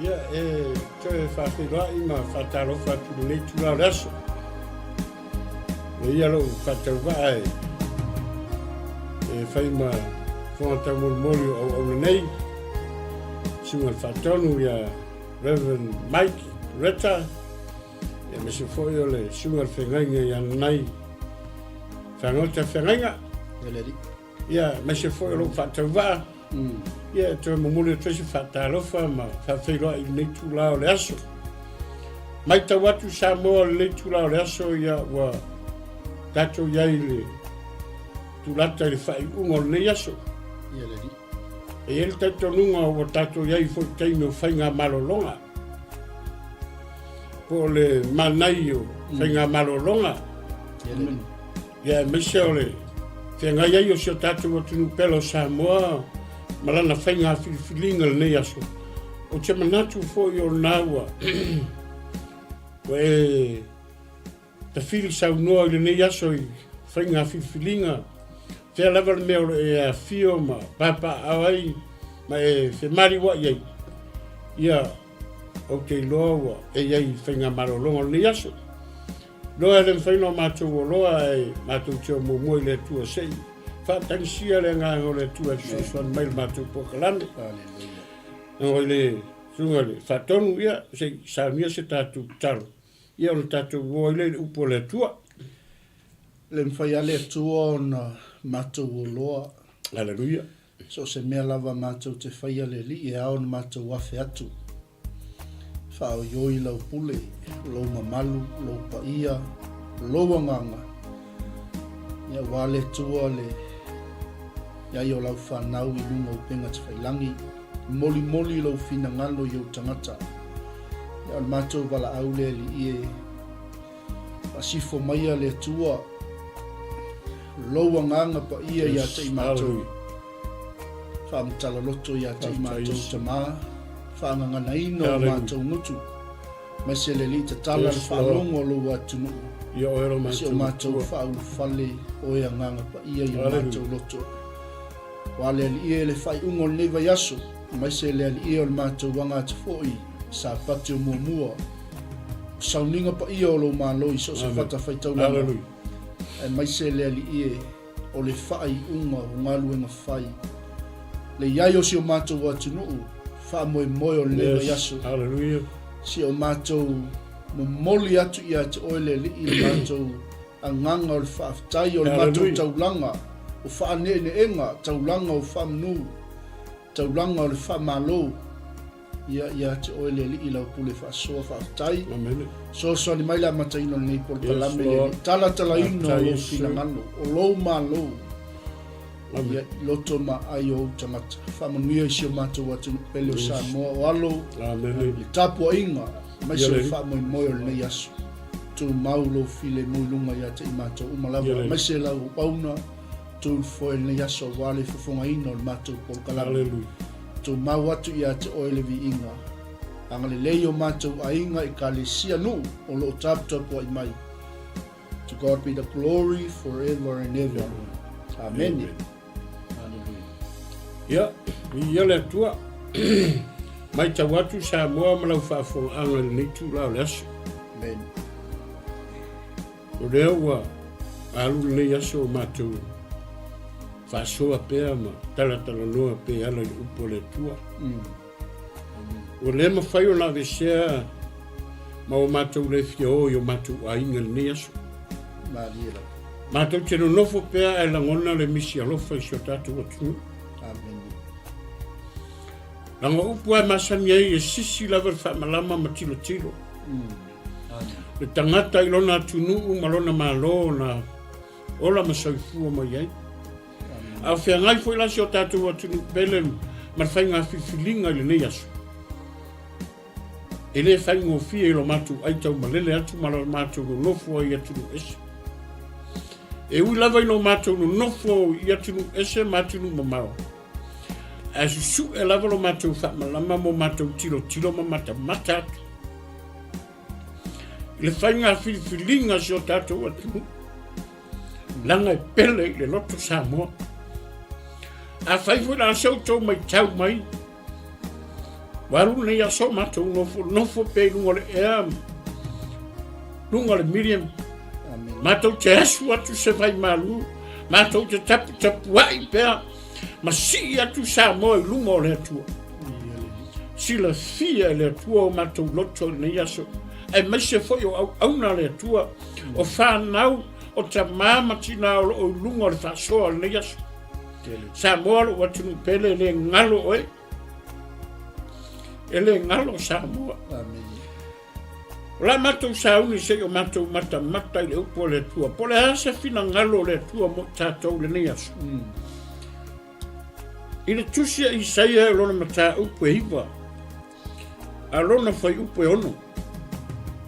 Ia te whawhirai ma whatarofa tu nei tula raso. Ia lo whatauwa whai ma whangatau mori au nei. Sunga whatonu ia Reverend Mike Retta. Ia me se foi o le sunga whengainga ia nei. Whangota whengainga. Ia me se foi o lo whatauwa. Ia te mamule tresi whatarofa ma whawhirai nei tula o le aso. Mai tau atu sa moa le tula o le aso ia wa tato iai le tulata le whai ungo le aso. Ia le di. E ele tato nunga o tato iai fo teime o whainga malolonga. Po le manai o whainga malolonga. Ia le di. Ia mese o le whenga iai o sio tato o tunu pelo sa moa malana whainga whilinga le nei aso. O te manatu fo i o naua. Koe ta whili sau noa i le nei aso i whainga whilinga. Te lava le mea e a fio ma papa awai ma e te mariwa iai. Ia o te loa e iai whainga marolonga le nei aso. Loa le whaino mātou o loa e mātou te o mumoi le tua sei. Whatanisia le ngā o le tua susuan mai le mātou pokalame. Ngoi le sunga le whatonu ia se saumia se tātou talo. Ia o le tātou voi le upo le tua. Le mwhai ale tua o na mātou o loa. Aleluia. So se mea lava mātou te whai ale li e ao na mātou wafe atu. Whao ioi lau pule, lau mamalu, lau paia, lau anganga. Ia wale tua le ia i o lau whanau i lunga o penga te whailangi. Moli moli lau whina ngalo i o tangata. Ia o mātou wala aule li i e pasifo maia le tua. Lau anganga pa ia i a te i mātou. Whaamtala loto i a te i mātou tamaa. Whaangangana ino o mātou ngutu. Mai se le li te tala le whaalongo lo atunu. Ia o ero Si o mātou whaulu whale o e anganga pa ia i o mātou loto. Wale li e le whai ungo le vai aso. Mai se le li e o le mātou wanga te fōi. Sa pati o mua mua. Sauninga pa ia o lo māloi so se whata whaitau langa. E mai se le li e o le whai unga o ngalu enga whai. Le iai o si o mātou atunu. Wha moe moe o le vai aso. Hallelujah. Si o mātou mo moli atu ia te oele li i mātou a nganga o le whaaftai o le mātou taulanga. O wha ne enga, taulanga o wha mnu. Taulanga o le wha malo. Ia te oele li i lau pule wha soa whaaftai. Amen. So ni maila mataino nei pol palame le tala tala ino o lo fina ngano. O lo malo. Ia loto ma ai o tangata. Whamanuia i si o mātou atu pele o Samoa o alo. Amen. I tapu a inga. Mai se o whamoi moi o nei aso. Tu mau lo file moi lunga ia te i mātou umalawa. Mai se lau pauna. Tu foe nei aso wale fufonga ino o mātou polkalame. Tu mau atu ia te oele vi inga. Angale lei o mātou a inga i ka le sia nu o lo tapu ai mai. To God be the glory forever and ever. Amen. Ia, ia le atua. Mai tau atu sa moa malau whaafonga anga le nitu lao le aso. Amen. O leo wa alu le aso o mātou whaasoa pēr ma talatala noa pē ala i upo le tua. O le ma whai o na vesea ma o mātou le fia o i o mātou a inga le aso. Maria. Mātou te no nofo pēr e langona le misi alofa i sio tātou atu. Amen. Langa upu ai masami ai e sisi lava whaamalama ma tilo tilo. Le tangata i lona atunuu ma lona malo na ola ma saifua mai ai. Au whea ngai fo ilasi o tātou atunu pele ma whainga whiwhilinga le nei aso. E le whainga o fia i lo mātou aitau ma lele atu ma lo mātou no nofo i atunu ese. E ui lava i lo mātou no nofo i atunu ese ma atunu ma mao. A susu e lava lo mātou whaamalama mo mātou tilo tilo ma mata mata atu. Le whainga whiwhilinga si o tātou atunu. Langa e pele i le loto Samoa. A whaifo na sau tau mai tau mai. Waru nei aso matou no fo pe lunga le lunga le Miriam. Matou te asu atu se vai malu. Matou te tapu ai pea. Ma si atu sa mo i lunga o le atua. Si la fia le atua o matou loto nei aso. E mai se foi o auna le atua. O whanau o ta mama tina o lunga o le whasoa nei aso. Sa mo o atu pele le ngalo oe. Ele ngalo sa mo. La matou sa uni se o matou mata le upo le tua. Po le hasa fina ngalo le tua mo tatou le nei aso. Ina tusia Isaia lona mata upo e hiwa. A lona fai upo e ono.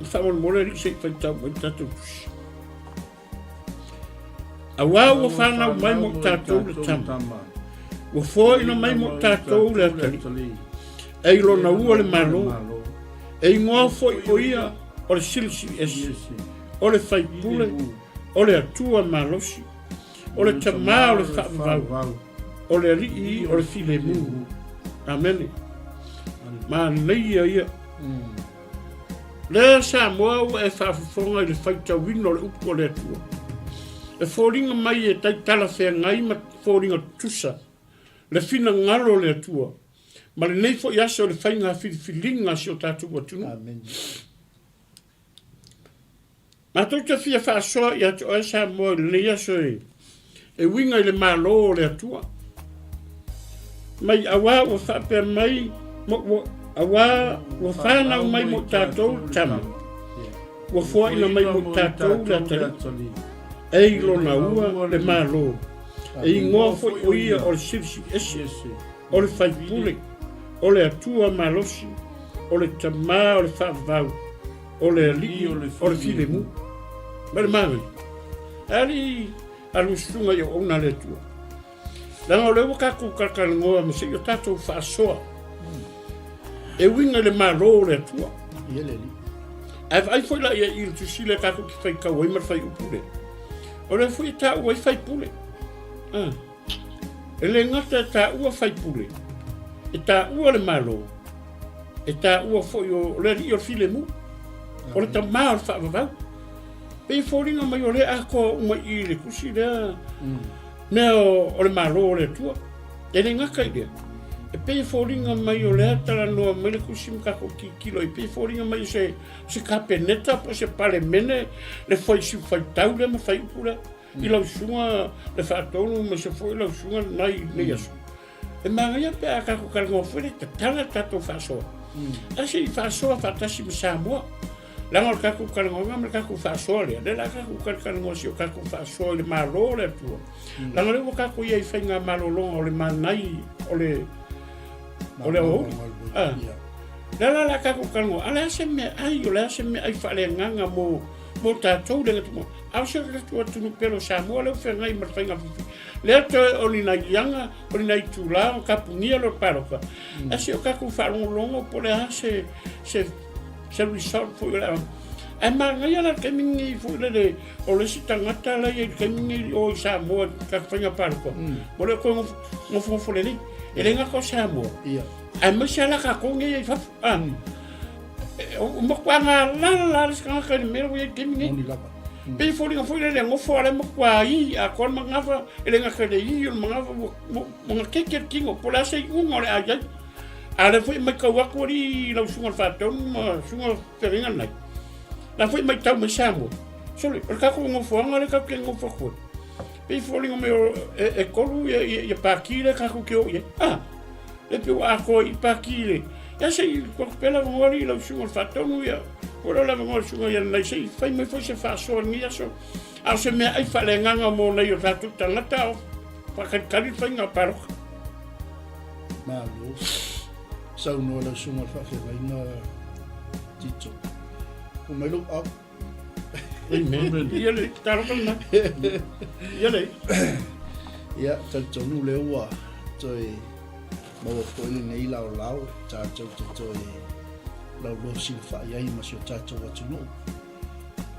Whamon mole ri se fai tau mai tatou tusi. A wau o whanau mai mo tatou le tama. Wa fo ina mai mo tatou le atali. E lona ua le malo. E ingoa fo i o ia o le silisi esi. O le fai pule. O le atua malosi. O le tama o le whaavau. O le rii o le file mu. Amen. Ma nei ia. Le sa moa e whaafafonga i le whaita wino le upo le atua. E fōringa mai e tai tala whea ngai ma fōringa tusa. Le fina ngalo le atua. Ma le nei fo i aso le whainga whilinga si o tātua tunu. Amen. Ma tau te fia whaasoa i atu o e sa moa le nei aso e winga i le malo le atua. Mai awa o whapea mai awa o whanau mai mo tātou tama. O whaina mai mo tātou le atari. Ei lona ua le malo. E ingoa foi o ia o le sirisi esi. O le whaipule. O le atua malosi. O le tama o le whaavau. O le li o le file mu. Mare mange. Ali alusunga i o ona le tua. Langa o lewa kaku kakalangoa ma se i o tātou whaasoa. E winga le malo le atua. Ai foi la ia il tu sile kaku ki whai kawai mar whai upule. O le fui ta ua i whai pule. E le ngata ta ua whai pule. E ta ua le malo. E ta ua foi o le ri o file mu. O le ta maa o le whaavavau. Pei fōringa mai o le ako uma i le kusi lea. Nea o le malo o le tua. E le ngaka i lea. E pei fōringa mai o le atala noa mai le kusi mkako ki kilo. E pei fōringa mai se kapeneta po se pale mene. Le fai si fai tau le ma fai upura. I lau sunga le whaatonu ma se fōi lau sunga nai nei aso. E mangaia pe a kako karango fwere te tala tato whaasoa. Ase i whaasoa whaatasi ma Samoa. Langa o kaku karangonga me kaku whaasoa lea. Le la kaku karangonga si o kaku whaasoa le malo le tua. Langa lewa kaku ia i whainga malolonga o le manai o le o. La kaku karangonga. Ala ase me ai o le ase me ai whaale nganga mo tātou le ngatu mo. Au se katua tunu pelo Samoa leo whengai ma whainga whiwhi. Lea to o ni nai ianga, o ni nai tūla, o kapungia lo paroka. Ase o kaku whaarongolongo po le ha se result fo le e mangai ala ke mingi fo le o le sitangata la e ke mingi o Samoa ka whainga paroka. Mo le ko ngofo fo le ni. E le ngako Samoa. E masala ka konge e whafu. O makwanga la skanga ka ni mero e ke mingi. Pei fōringa fōi le ngofo ale makua i a kon mangafa ele ngaka le i o mangafa mga keke kingo po la sei unga le ajai. Ale fōi mai kawaku ori lau sunga whātau ma sunga wheringa nai. La fōi mai tau mai Samoa. Sori, o kako ngofo anga le kako ke ngofo koi. Pei fōringa me e kolu e pākile kako ke o ie. Le pio a ko i pākile. Ya sei kwa pela ngori lau sunga whātau ia. Ora la mo sunga ia nei sei fai mai foi se fa so ni aso a se me ai fa le nganga mo nei o tatu tangata o pa kari fai nga paro malo sa no la sunga fa fe mai na tito o me lo up ia le taro na ia le ia tatu no le wa toi mo ko nei lao cha toi lau lo si fa ia i masio tato watu no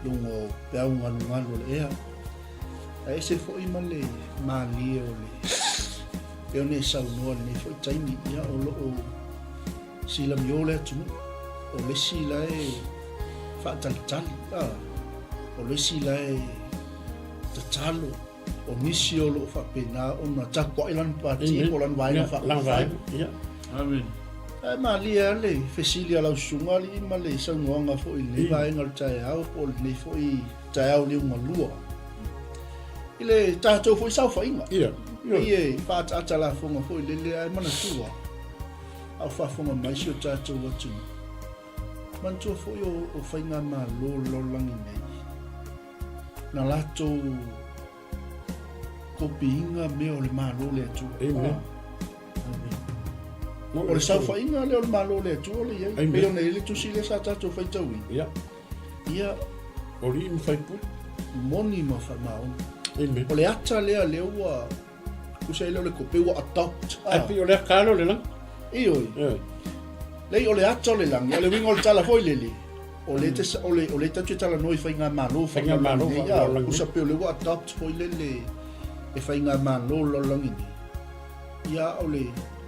lungo pea ngalo le ea a ese fo i male mali o le peo ne sau noa ne fo taimi ia o lo o sila mio le atu o le sila e whaatalitali o le sila e tatalo o nisi o loo whapena o na takwa ilan pati o lan vaina Langwai. Ja. Amen. e malia le fesili ala usunga li ima le sangoanga fo i le vaenga le tae au o le fo i tae au le unga lua ile tātou fo i sau whainga Ja. ie whaata la fonga fo i le ai mana tua au whafonga mai si o tātou atu mantua fo i o whainga ma lo langi nei na lato kopi inga me o le malo le atu Amen. o le sau whainga le o le malo le atu o le iei Amen. me o nei le tusi le sa tātou whaitaui Ja. ia Ori in fai pu. moni ma whamao Amen. o le ata lea leo ua kusai leo le kope ua adopt Ai pi o le kalo le lang. ioi Ja. lei o le ata o le langi, o le winga o le tala foi lele. O le tatu tala noi whainga malo, Whainga malo, ia, langi. usa pe o le wa adopt foi lele e whainga malo lo langi ni. Ia o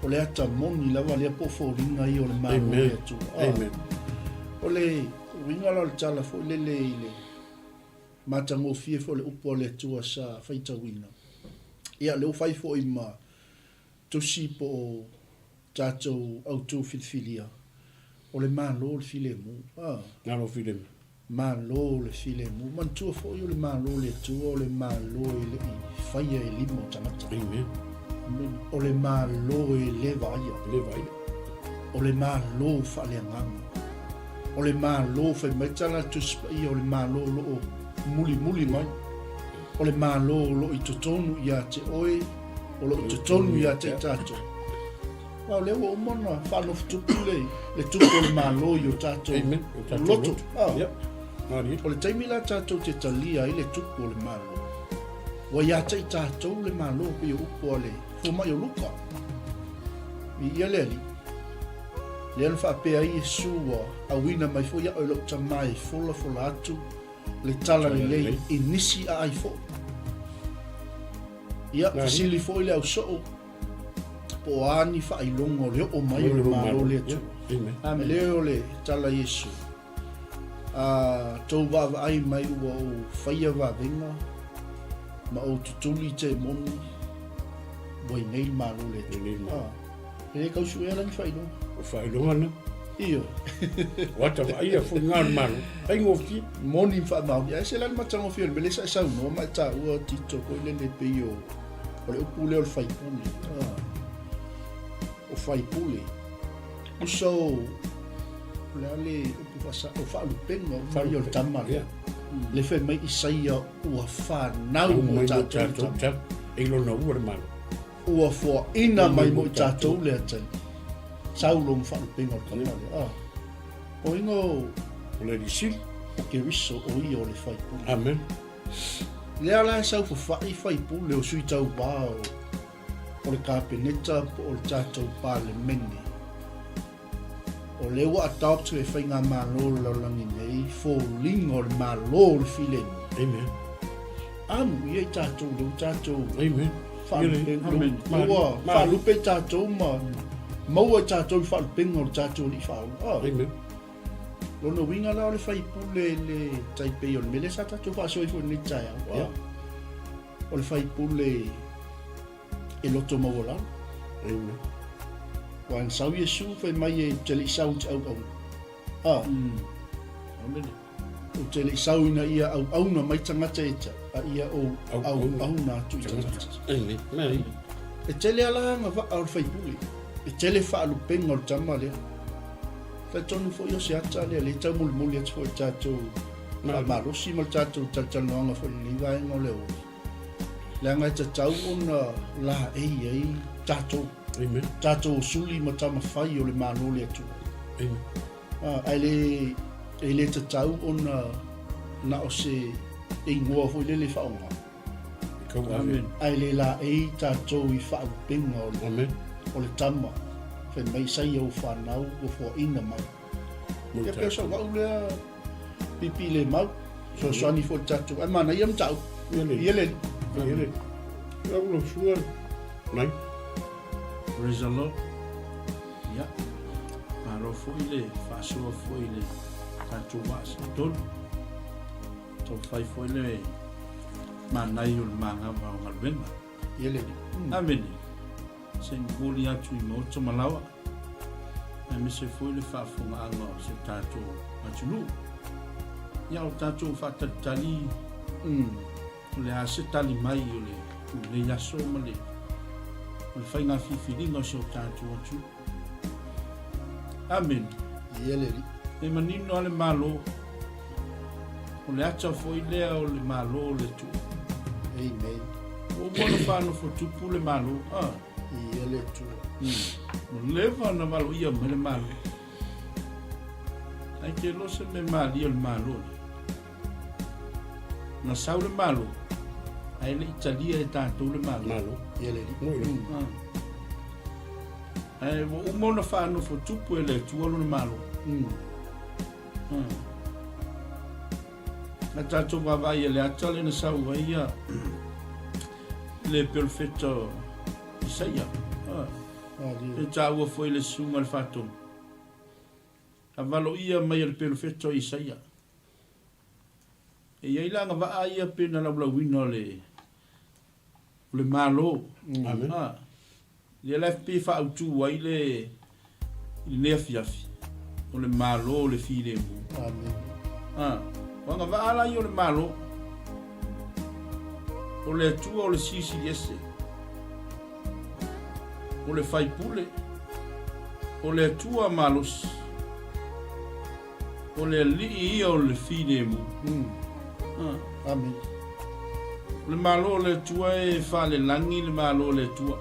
le ata moni lawa lea po fo ringa i o le malo Amen. le atu. Amen. O le winga o le tala foi lele i le matango fie fo le upo o le atua sa whaita wina. Ia leo whai fo i ma tusi po o tātou autou filfilia. O le malo le file mu. Na lo film. Malo le file mu. Mantua fo i o le malo le atua, o le malo e le i whaia e limo tangata. Amen. O le malo e le vaia. Le vai. O le malo whale anganga. O le malo whai maitala tuspa i o le malo lo o muli mai. O le malo lo i totonu ia te oe. O lo i totonu ia te tātou. Wow, le o mona whanof tupu le tupu o le malo i o tātou. Amen. Loto. Ja. Mari. O le taimila tātou te talia i le tupu o le malo. Wa ia te i tātou le malo pe o upo le fuma i o luka. Mi ia leli. Le anu whaapea i sua a wina mai fo ia o lo tamai fola atu le tala le lei i nisi a ai fo. Ia, fasili fo i le au soo. Po ani whailongo leo o mai o le malo le atu. Amen. Me leo le tala Yesu. Tau wawa ai mai ua o whaia wawenga. Ma o tutuli te moni. Wai nei malo le atu. Nei malo. Ele kausu e alangi whaino. O fai longana. Iyo. Wata fa ia fu ngal malo. Ai ngofi. Moni whamau. Ia se lani matango fio. Mele sa sau no. Mai ta ua tito ko ile le peo. O le upu leo le whaipuli. O whaipuli. Uso. Le ale upu wasa. O whaalupenga. O mai o le tamale. Le whai mai isaia ua whanau mo tātou. Ilo na ua malo. Ua fua ina mai mo tātou le atani. Saulo mo whaalupenga o le tamale. O ingo. O le risil. O ke riso o i o le whaipuli. Amen. Lea la sau fa fai pule o sui tau pā o le kāpeneta po o le tātou pā le mene. O le wa adopt e whai ngā mālo lau langi nei, fō lingo le mālo le fileni. Amen. Amu i e tātou leu tātou Amen. whaalupe tātou ma maua tātou whaalupenga o le tātou li whaalu. Amen. Lona winga la le fai pule le taipei o le mele sa tātou whaasoi fo ni tai au. O le fai pule e loto mawala. Amen. Wa an sau Yesu fai mai e tele sau te au au. Amen. O tele sau ina ia au au na mai tangata e ta. A ia o au na tu i tangata. Amen. Mai. E tele ala nga wa au fai pule. E tele whaalu penga o tama lea. Fai tonu fo yo se ata lea le tau muli atu fo i tātou. Marosi mal tātou tatanoanga fo i liwa ingo leo. Lea ngai tatau ona la ei tātou. Amen. Tātou suli ma tama whai o le mālo le atu. Amen. Ai le tatau ona na o se e ngoa fo i lele whaonga. Amen. Ai le la ei tātou i whaalu penga Amen. o le tama. Whai mai sai au whanau o fo ina mai. Ia pia sa wau lea pipi le mau. So swani fo tātou. Ai mana iam tau. Ia le. Ele. Eu não sou. Não. Praise the Lord. Ya. lo foi le faso foi le tanto was don to fai foi le manai o manga va o albenga Ele. amene sen goli atu mo to malawa na me se foi le fa fonga anga se tanto atulu ya o tanto fa tali le a se tali mai o le ya so male o fai na fifilinga se o tanto atu amen Ele. e manino ale malo o le acha foi lea o le malo o le tu Amen. o mono fano fo tupu le malo Ele tu. o leva na malo ia me le malo ai ke lo se me mali o le malo na sau le malo ai le italia e tanto le malo Malo. Ele. ai o mono fano fo tupu e le tu o le malo na tato vai le atale na sau ia le perfetto Isaia e taua foi le sunga le fato a valo ia mai le perfetto Isaia e ia langa va ia pena la wino le malo Amen. le LFP fa autu ai le fiafi o le malo le file mu Amen. wanga va ala yo le malo o le tua o le sisi ese o le fai pule o le tua malos o le li o le fide mu Amen. le malo o le tua e fa le langi le malo o le tua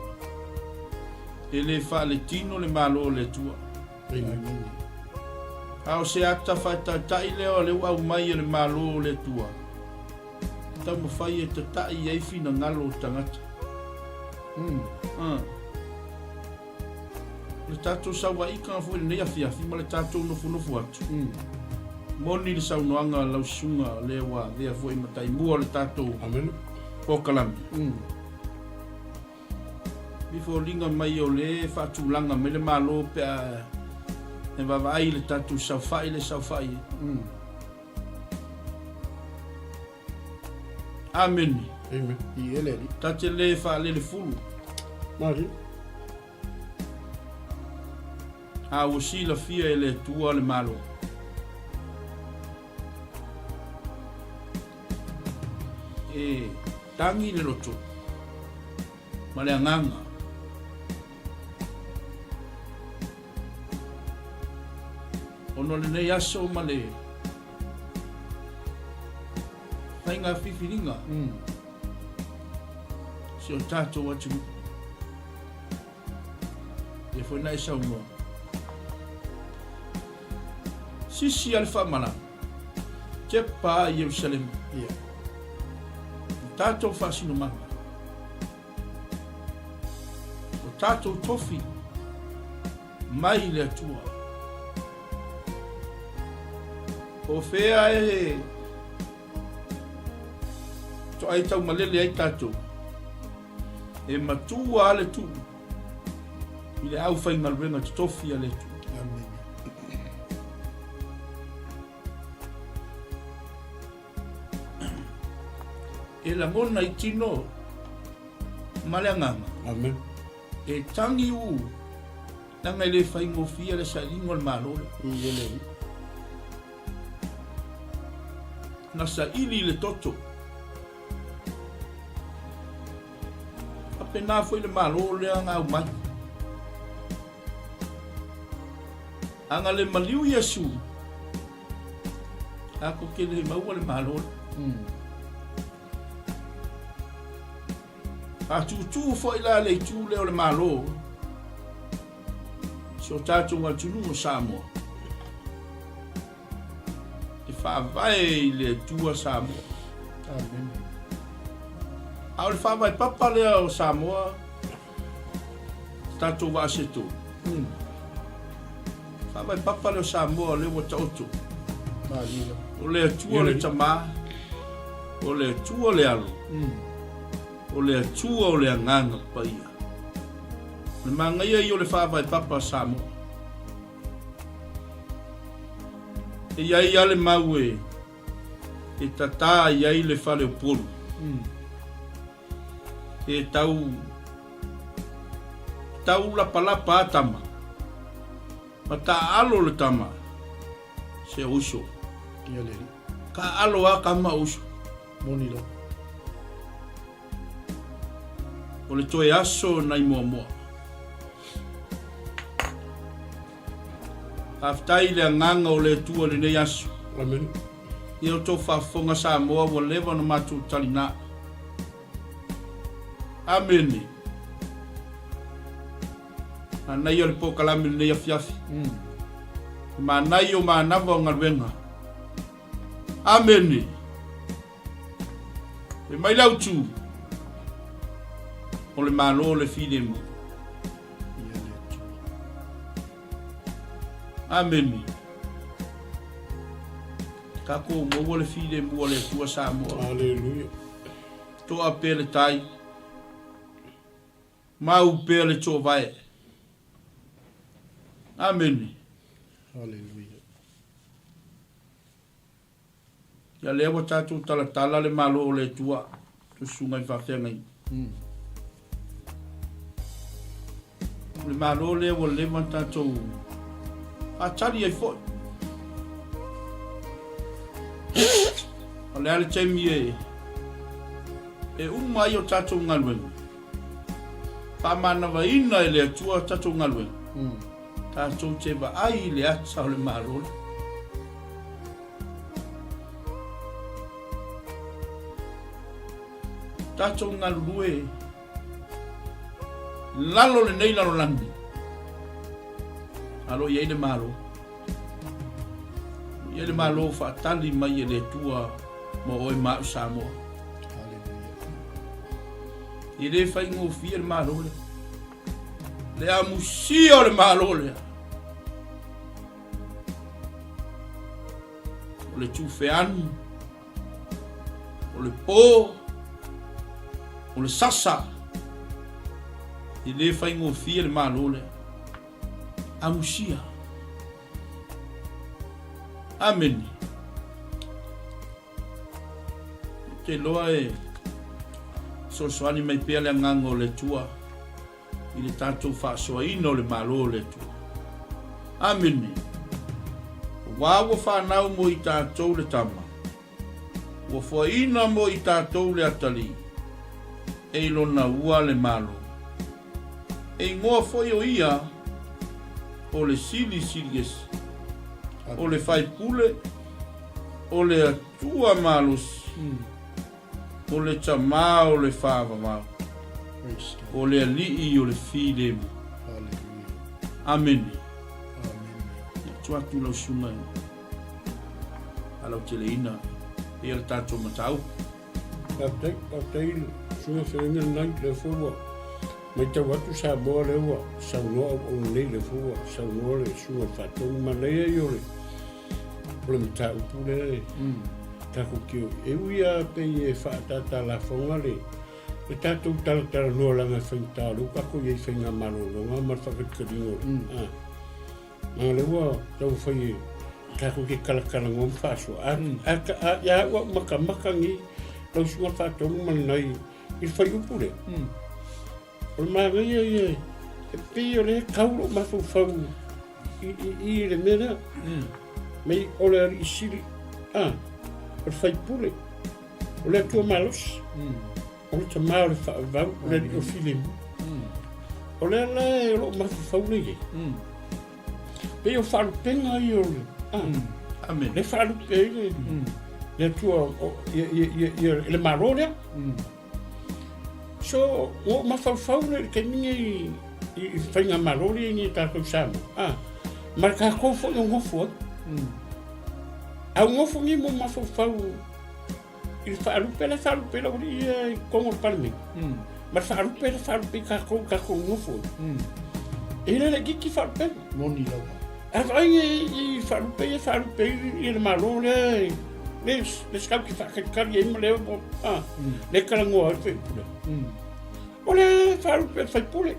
e le fa le tino le malo o le tua Amen. ao se ata fa tai le o le au mai le malo o le tua ta mo fai e tai ai fina ngalo tangata le tato sa wa ika fu le ia fia fi ma le tato no fu atu moni le sa no anga la sunga le wa le fu i matai mu le tato Amen. o kalam before linga mai o le fa tu langa me le malo pe e va vai le tato sa fai amen Amen. Ele. tate le fa le fulu Mari. a o si la fia ele tua le malo e tangi le roto ma le anganga ono le nei aso ma le tainga fifiringa si o tato watu e foi na isa ungo sisi alfa mana ke pa Jerusalem Yeah. tato fasino ma o tato tofi mai le tua o fea e to ai tau malele ai tato e matua ale tu ile au fai malvenga tofi ale tu Amen. e la mona i tino maleanganga Amen. e tangi u nanga le fai ngofia le salingo le malole Ele. na sa ili le toto apena foi le malole anga au mai anga le maliu Yesu ako ke le mau le malole a tu foi la le tu le malo so tato wa tu no samo e fa vai le tua samo Amen. al fa vai papa le o samo tato wa seto fa vai papa le o samo le o tautu Malila. o le tua le tama o le tua le alo o le tua o le nganga paia le manga ia i o le fa vai papa samo E iai ale mau e tata iai le fale o polu. E tau la palapa atama. Ma ta alo le tama. Se uso. Ia le. Ka alo a kama uso. Moni lo. O le toe aso nai mua mua. Aftai le nganga o le tua le nei aso. Amen. Ia o tō whafonga sa moa wa lewa no matu talina. Ameni. Anai o le pokalami le nei afiafi. Ma nai o ma nawa o ngarwenga. Ameni. E mai lau tu. O le malo le fide mu. Ameni. Kako mo le fide mu le tua sa mo. Hallelujah. To apele tai. Mau pele to vai. Ameni. Hallelujah. Ya lewa tatu tala le malo le tua. Tu sunga I whawhengai. Le malo le wa lewa tatu. A tari ai foi. O le ale temi e umai o tatu ngalwenga. Pamana wa ina e le tua tatu ngalwenga. Tatu te wa ai le atsa o le malo le. Tato ngalue lalo le nei lalo landi alo ye de malo fa tali mai le tua mo oi ma samo ile fa ingo fier malo le amusio le malo le o le tufean o le po o le sasa I le fai ngofia le malo le amusia. Amen. Te loa e soani mai pea le ngango le tua I le tātou whaasoaina le malo le tua. Amen. Wawa whanau mo I tātou le tama. Wa whaina mo I tātou le atali. E lona ua le malo. E ngoa foi o ia o le sili esi. O le fai pule. O le atua malus. O le tama o le fava mau. O le alii o le fide mu. Amen. Tuatu lau suma. Alau teleina. E al tato matau. Aptei, sua whenga nai le fua. Mai tau atu sa moa le ua, sa noa o nei le fua, sa noa le sua whatongi malea I ole. Ole me ta upu le, kako kio. E uia pe e whaatata la whonga le. E tātou talatara noa langa whaintāru, kako iei whainga malolonga, mar whakatikaringo le. Mga le ua, tau whai kako ke kalakala ngom whaso. Ia ua maka-makangi, lau sunga whatongi manai, I whai upu le. O maga ia e pio le kauro mafau I le mera mei o le ari isiri o le fai pule o le atua malos o le tamao le whaavau o le o filimu o le ala e lo mafau le ye pei o whaarupenga I o le le whaarupenga le atua le marorea So, o mafau le ke mingi I whainga marori ni tātou samu. Mara ka kofo I ngofu. Au ngofu ni mo mafau I whaarupela uri I kongo palme. Mara whaarupela ka ko ngofu. E le giki whaarupela. Moni lau. A vai I whaarupela I le marori le skau ki whakakari e leo mo. Le karangoa I whaipule. O le whaarupela whaipule.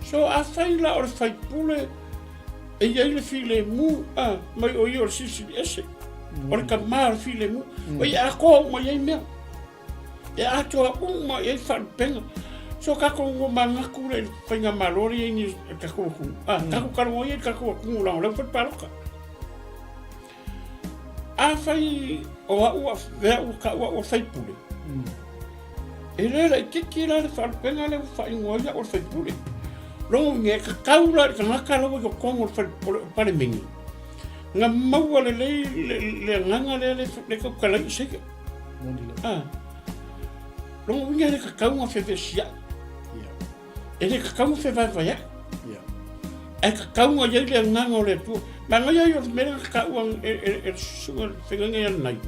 So a whaila o le whaipule e ia le file mu mai o yo sisi ese o le kamar file mu o ia ko mo ia me e ato uma e fa penga so ka ko manga ku le penga malori ni ka ko ka ko mo ia ka ko la le fa paroka a fai o ka o fai pule e le ke la fa penga le fa ngoia o fai pule lo nge ka kaula ka ngaka lo ko kongo pa le mingi nga maua le nganga le ko kala se lo nge le ka kaunga fe sia e le ka kaunga fe va ya e ka kaunga ye le nganga le tu ma nga yo me ka uang e su fe nga nai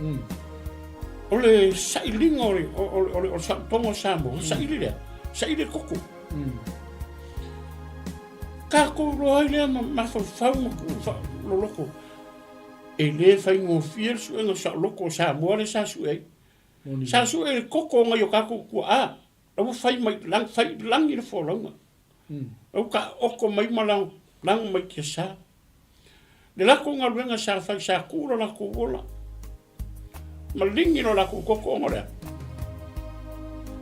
o le sailing o sa tongo sambo saile koko kako roi le ma fa lo loko e le fa ngo fiel su ngo sa loko sa mo le sa su e koko nga yo kako ku o fai mai lang i le fo longa o ka o ko mai malang lang mai ke sa le la ko nga luenga sa fa sa ku la ko vola malingi no la ko koko ngore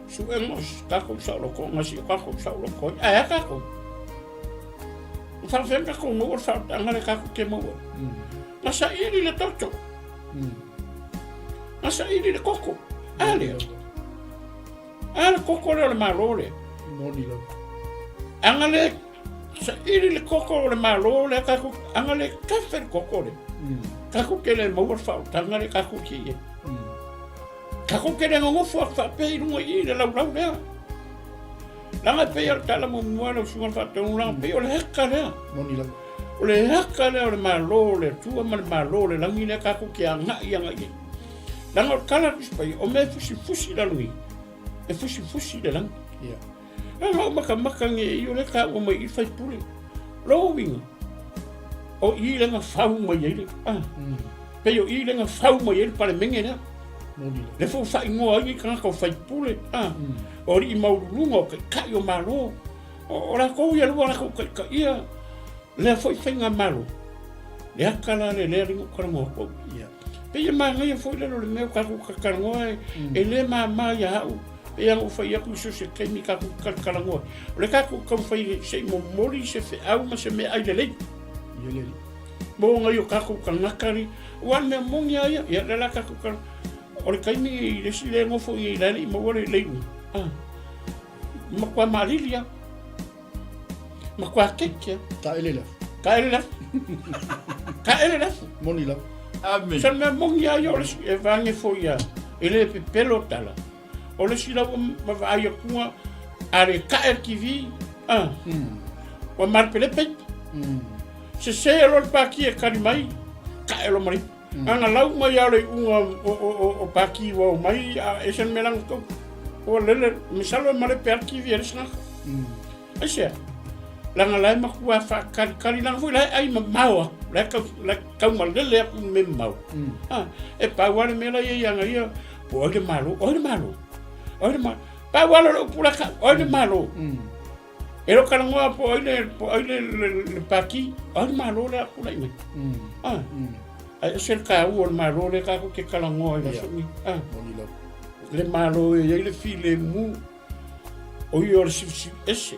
su engos kako sa loko nga si kako sa loko kako fa fenga ko mo fa ngale ka ke mo na sa iri le toto na sa iri le koko ale koko le malole moni lo angale sa iri le koko le malole ka ko angale ka fer koko le ka ko ke le mo fa ngale ka ko ki ka ko ke le mo fa pe no i le la langa pe al tala mo mo su fa ton lang pe ole hakala moni lo ole hakala ole malole tu malole langi le ka ko ki anga yanga i langa kala pispai o me fusi la lui e fusi de lang no maka nge yo le ka o mai fai pule lo winga o i langa fau mo yele pe yo i langa fau mo yele para mengena le fo fa ngo ai ka ko fai pule o ri maulungo ka yo malo o la ko ia lo la ko ka ia le foi fenga malo le akala le ringo ka ngo ko pe ia ma ngai foi le me ka ka ngo e le ma ya u pe ia o fai ku so se ke mi ka ka ngo le ka ko fai se mo mori se fe au ma se me ai le mo ngai o ka ko ka ngakari wan me mo ia ya le ka ko ka o le kai mi le si le ngo foi le mo le ma kwa marilia ma kwa kekia ka ele la moni la amen sa me mongia yo e vange foia ele pe pelotala o le sila ma va yo kuma are ka ki vi o mar pele pe se lo pa ki e kari mai ka elo mari anga lau mai ale o pa ki wo mai e sen melang to o le misalo mare per ki vi e sna asia langa lai ma kwa fa kari lang foi lai ai mau la ka mal le me mau e pa wale me la yanga ia po de malo pa wale lo pula ka o de malo e lo kala ngoa po le paki o de malo le pula me ai sel ka o malo le ka ko ke kala ngoa ia so ni le malo e le file mu o yo si ese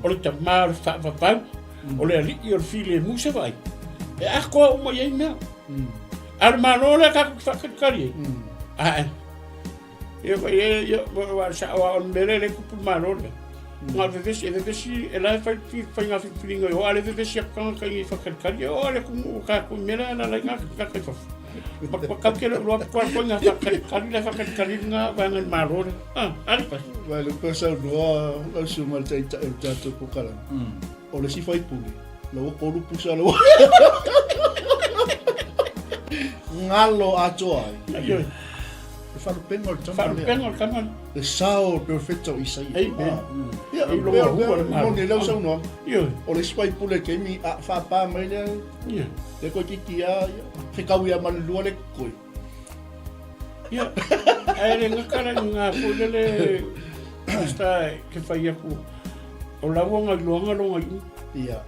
o le tamar fa o le ali o file mu se vai e a ko mo ye me al malo le ka fa kari e wa sa wa mele le ku malo le ma de si e la fa nga filinga o ale de si ka ngi fa kari o ale ku ka ku mele la nga ka fa ka ke lo kwa nga fa kari la fa kari nga va nga malo ali pa vai le pesa no la suma tai to ko kala o le si fai puli lo ko lu pusa lo ngalo ato ai fa pengo tamal le sao perfecto isai ia lo mo ne lo so no o le si fai puli ke mi fa pa mai le le ko titia fe ka uia mal lu le ko ia ai le ngakara nga pule le sta ke fai aku o la wonga longa Ia,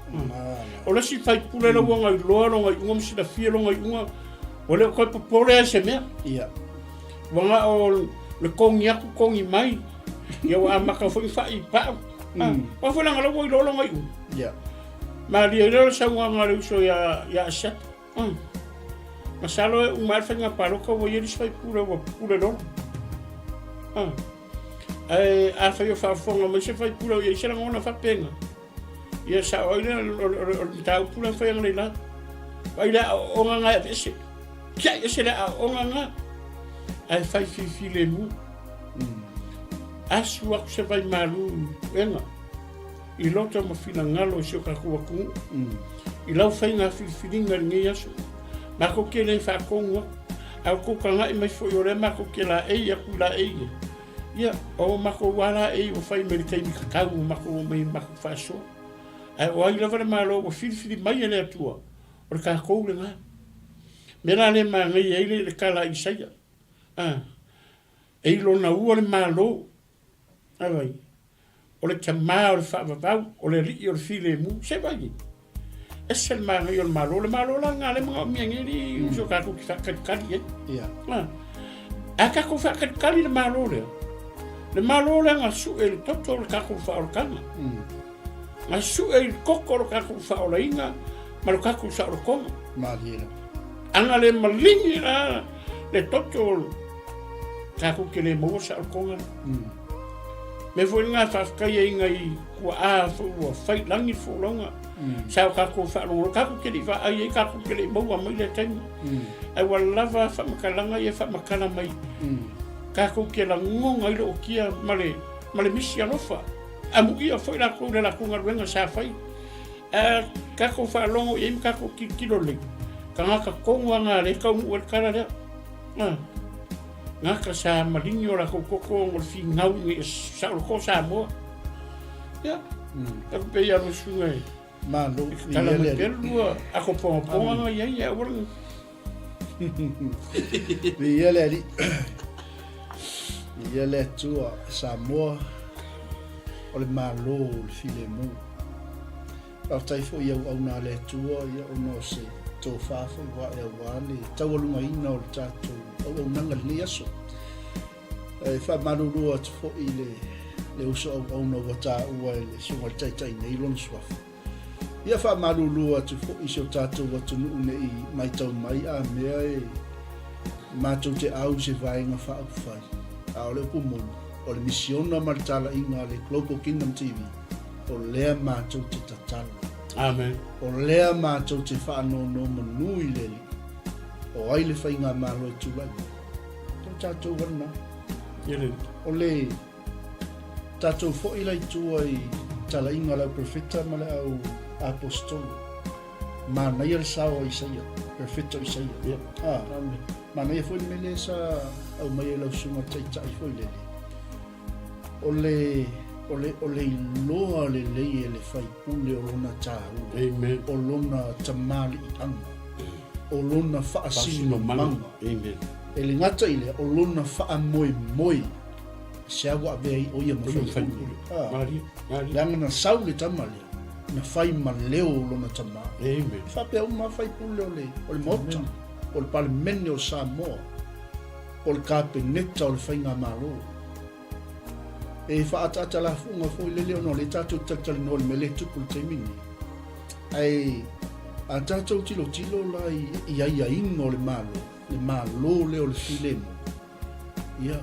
O le si fai pule la wanga I loa longa I unga msina fia longa I unga. O le koe papore a se mea. ia, Wanga o le kongi aku kongi mai. Ia wa amaka fwoi fai pao. Wa fwoi langa lawa I loa longa I unga. ia, Ma lia leo sa unga ngare uso ya asat. Masalo e umar fai palo ka wa yeri fai pule wa pule longa. A fai o whaafonga mai se fai pule o yeri se langa ona whapenga. Ia sa oina o tau pula fai ang leila. Vai la o nga nga ese. Kia ese la o nga. Ai fai file mu. Asu aku se vai malu enga. I loto ma fina ngalo se ka ku ku. I lau fai nga filinga ngi asu. Ma ko ke le fa kongo. Au ko ka nga mai fo yore ma ko ke la e ya ku la e. Ia o ma ko wala e o fai me te mi ka ma ko mai ma ko fa so. Ai o ai lava malo o fili mai ele atua. O ka kou le nga. Mera le ma ngai ele le kala isaia. E lo na ua le malo. Ai. O le tama o le whaavavau. O le ri o le fili mu. Se vai. E se le ma ngai o le malo la nga le mga miangeri. Uso ka kou ki whakatikari e. ia, A ka kou whakatikari le malo le. Le malo le nga su e le toto le ka kou whaorkanga. Ma su e kokoro ka ku fa ola inga ma lo ka ku sa o konga malira, anga le malingi la le toto ka ku ke le mo sa o konga me foi nga fa ka ye inga I ku a fu o fai langi fu longa sa ka ku fa lo ka ku ke li fa ai ka ku ke le mo wa mai le teng ai wa lava fa makalanga ye fa makala mai ka ku ke la ngonga I lo kia male misi alofa amu ia foi la ko la ko ngalwenga sa fai ka ko fa longo im ka ko kilo le ka nga ka ko nga le ka mu kala le nga ka sa malinyo la ko ko ngol fi ngau ni sa ko sa mo ya ka pe ya no sungai malo, kala me pelu a ko po nga ya wor ia le ali, ia le tua Samoa, o le malo, o le file mu. Au tai fo ia au na le tua, ia o no se tō whawha I wa ea wale, tau alunga ina o le tātou, au nanga le aso. Wha marurua te fo I le uso au na wata ua le sunga tai nei lon swafa. Ia wha marurua te fo I so tātou watu nuu nei mai tau mai a mea e mātou te au se vaenga wha au whai. A o le pumonu. O le misiona maritala inga le Global Kingdom TV o lea mātou te tatala. amen O lea mātou te whaanono manui leli. O ai le whainga mālo e tūlai. Tau tātou wana. ele O le tātou fo'ilai tua I tala inga lau profeta ma le au apostolo. Mana ia le sawa Isaia. Profeta Isaia. amen Mana ia foi mele sa au mai lau sunga tai foi leli. O le loa le lei e le fai pule o lona tāu. amen O lona tamali I anga. O lona whaasino manga. amen E le ngata I le o lona wha moi. Se awa avea I oia ma fai pule. mari Le anga na sau le tamali. Na fai ma leo o lona tamali. amen Whapea uma fai pule o le mota. O le palemene o Samoa. O le kapeneta o le whainga malo. E whaatata la funga fo I lele ono le tātou tatali no le mele tupu le teimini. Ai, a tātou tilo la I aia ingo le malo le o le filemo. Ia,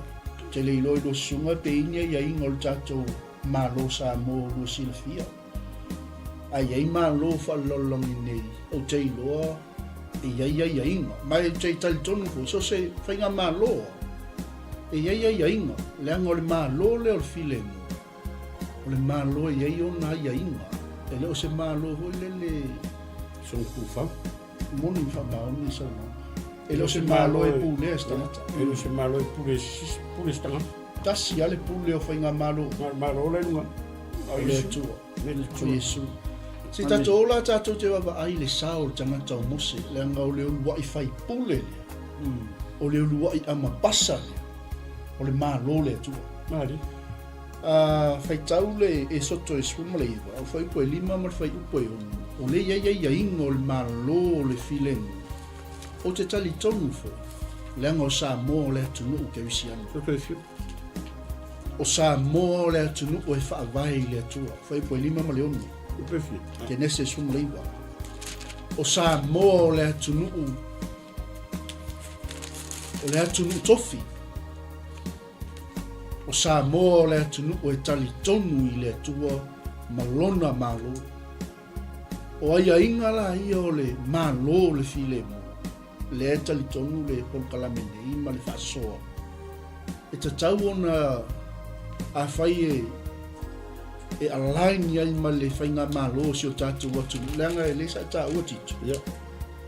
te le iloi lo sunga pe inia ia ingo le tātou malo sa mo lo silafia. Ai ai malo whalolongi nei, o te iloa, ia ingo. Mai te tali tonu ko, so se whainga malo. Ia inga, le anga o le malo le o le filemo. O le malo ia ona ia inga. E le o se malo hoi le son kufa moni whabaoni sa no. E le o se malo e pule e stanata. ele se malo e pule stanga Tasi ale pule o whainga malo malo le lunga o le tua. le O Yesu. Si tato ola tato te wawa ai le sao le tangata o mose. Le anga o le ulua I whai pule le. O le ulua I ama pasa le. O le malo le tua. mari Faitau le e soto e swuma le iwa. O fai poe lima ma fai upo e onu. O le ia ingo le malo le filemu. O te tali tonu fo. Le anga o Samoa le atunu u ke wisiana. O Samoa le atunu u e whaavai le atua. Fai poe lima ma le onu. Ke nese swuma le iwa. O Samoa le atunu u. O le atunu tofi. O Samoa le atunu o e tali tonu i le atua malona malo. O aia inga la ia o le malo le file mo. Le e tali tonu le polkalamene ima le whasoa. E tatau ona a whai e alaini ai ma le whainga malo si o tātou atu. Leanga e lesa tā ua titu.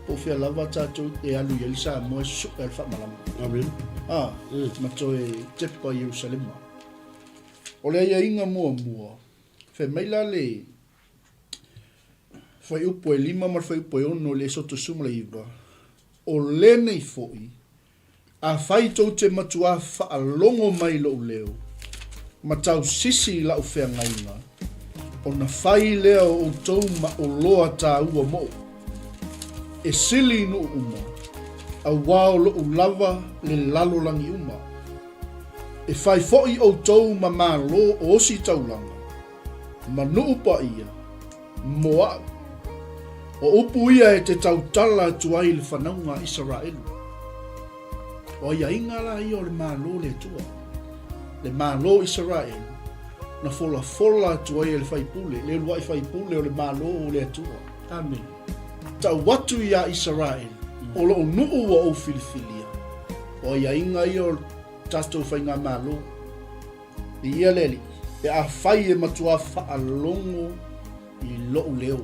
O whia lava tātou e alu i alisa mo e suka e whamalama. Amen. Mato e tepa i Jerusalema. O le ia inga mua. Whe maila le whai upo e lima mar whai upo e ono le soto sumla iwa. O le nei foi a whai tau te matua whaalongo mai lo leo. Matau sisi la u whea ngainga. O na whai leo o tau ma o loa tā ua mo. E sili no uma. A wao lo lava le lalo langi uma. E whai foi o tau ma lo o si taulanga. Ma no upa ia. Moa. O upu ia e te tautala tuai le whanaunga Israelu. O ia inga la ia o le lo le tua. Le lo Israelu. Na fola tuai e le whaipule. Le luai whaipule o le lo le tua. Amen. Tau watu ia Israel. O lo nuu wa o filifilia. O ia inga ia o tatou whainga malo. I ia leli. E a whai e matua whaalongo i lo leo.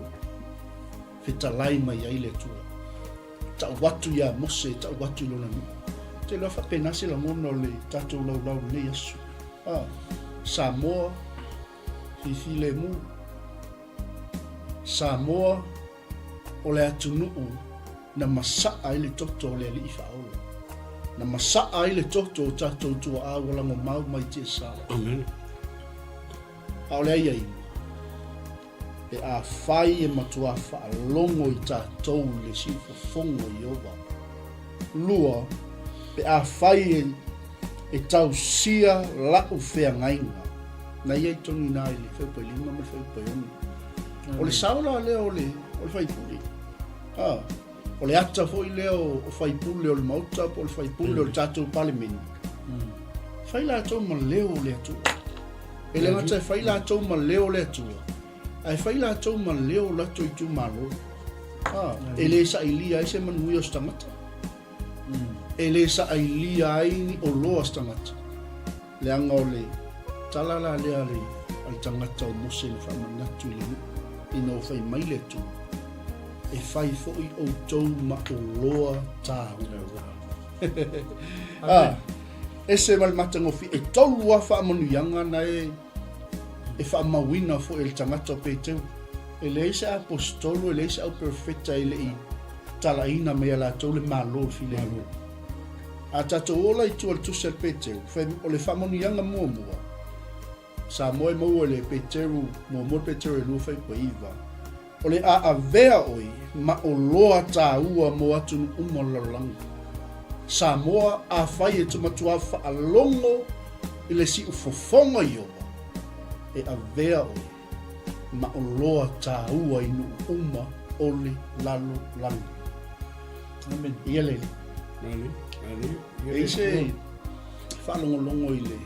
Whitalai mai ai le tua. Tau watu ia mose, tau watu lona nuu. Te loa whapenasi la ngona le tatou lau ne yasu. Samoa. Fifile mu. Samoa. O le atunuu na masaa i le toto o le ali i whaola. Na masaa i le toto o tatou tua awala mo mau mai te sa. Amen. A o le ai ai. E a whai e matua whaalongo i tatou le sifofongo i owa. Lua, e a whai e tau sia lau whea ngainga. Na iei tonu i nā i le whaupai lima me whaupai onu. O le saula leo o le whaipuri. O le ata foi leo o whaipule o le mauta o le whaipule o le tatou palemeni. Whaila atou ma leo le atua. E le ngata e whaila atou ma leo le atua. Ai whaila atou ma leo lato i tu malo. E le sa ilia e se manui o stangata. E le sa ilia ai ni o loa stangata. Le anga o le talala lea le al tangata o mose le whamanatu i le ina o whai mai le atua. E whai foi o tau ma o loa tāua. E se malmatangofi e taulua whaamanuianga na e whaamawina fo e le tangata o pēteu. E leise apostolo, e leise au perfeta e le i talaina mea la tau le malo file alo. A tato ola i tua le tusel pēteu, o le whaamanuianga mua. Sa moe maua le pēteu, mua pēteu e lua whai pa iwa. O le a vea oi, ma o loa tā ua mo atu umalalanga. Samoa a whai e tumatua whaalongo i le si ufofonga i owa. E a vea oi, ma o loa tā ua inu uma ole lalo langa. Amen. Ia lele. E se whaalongolongo i le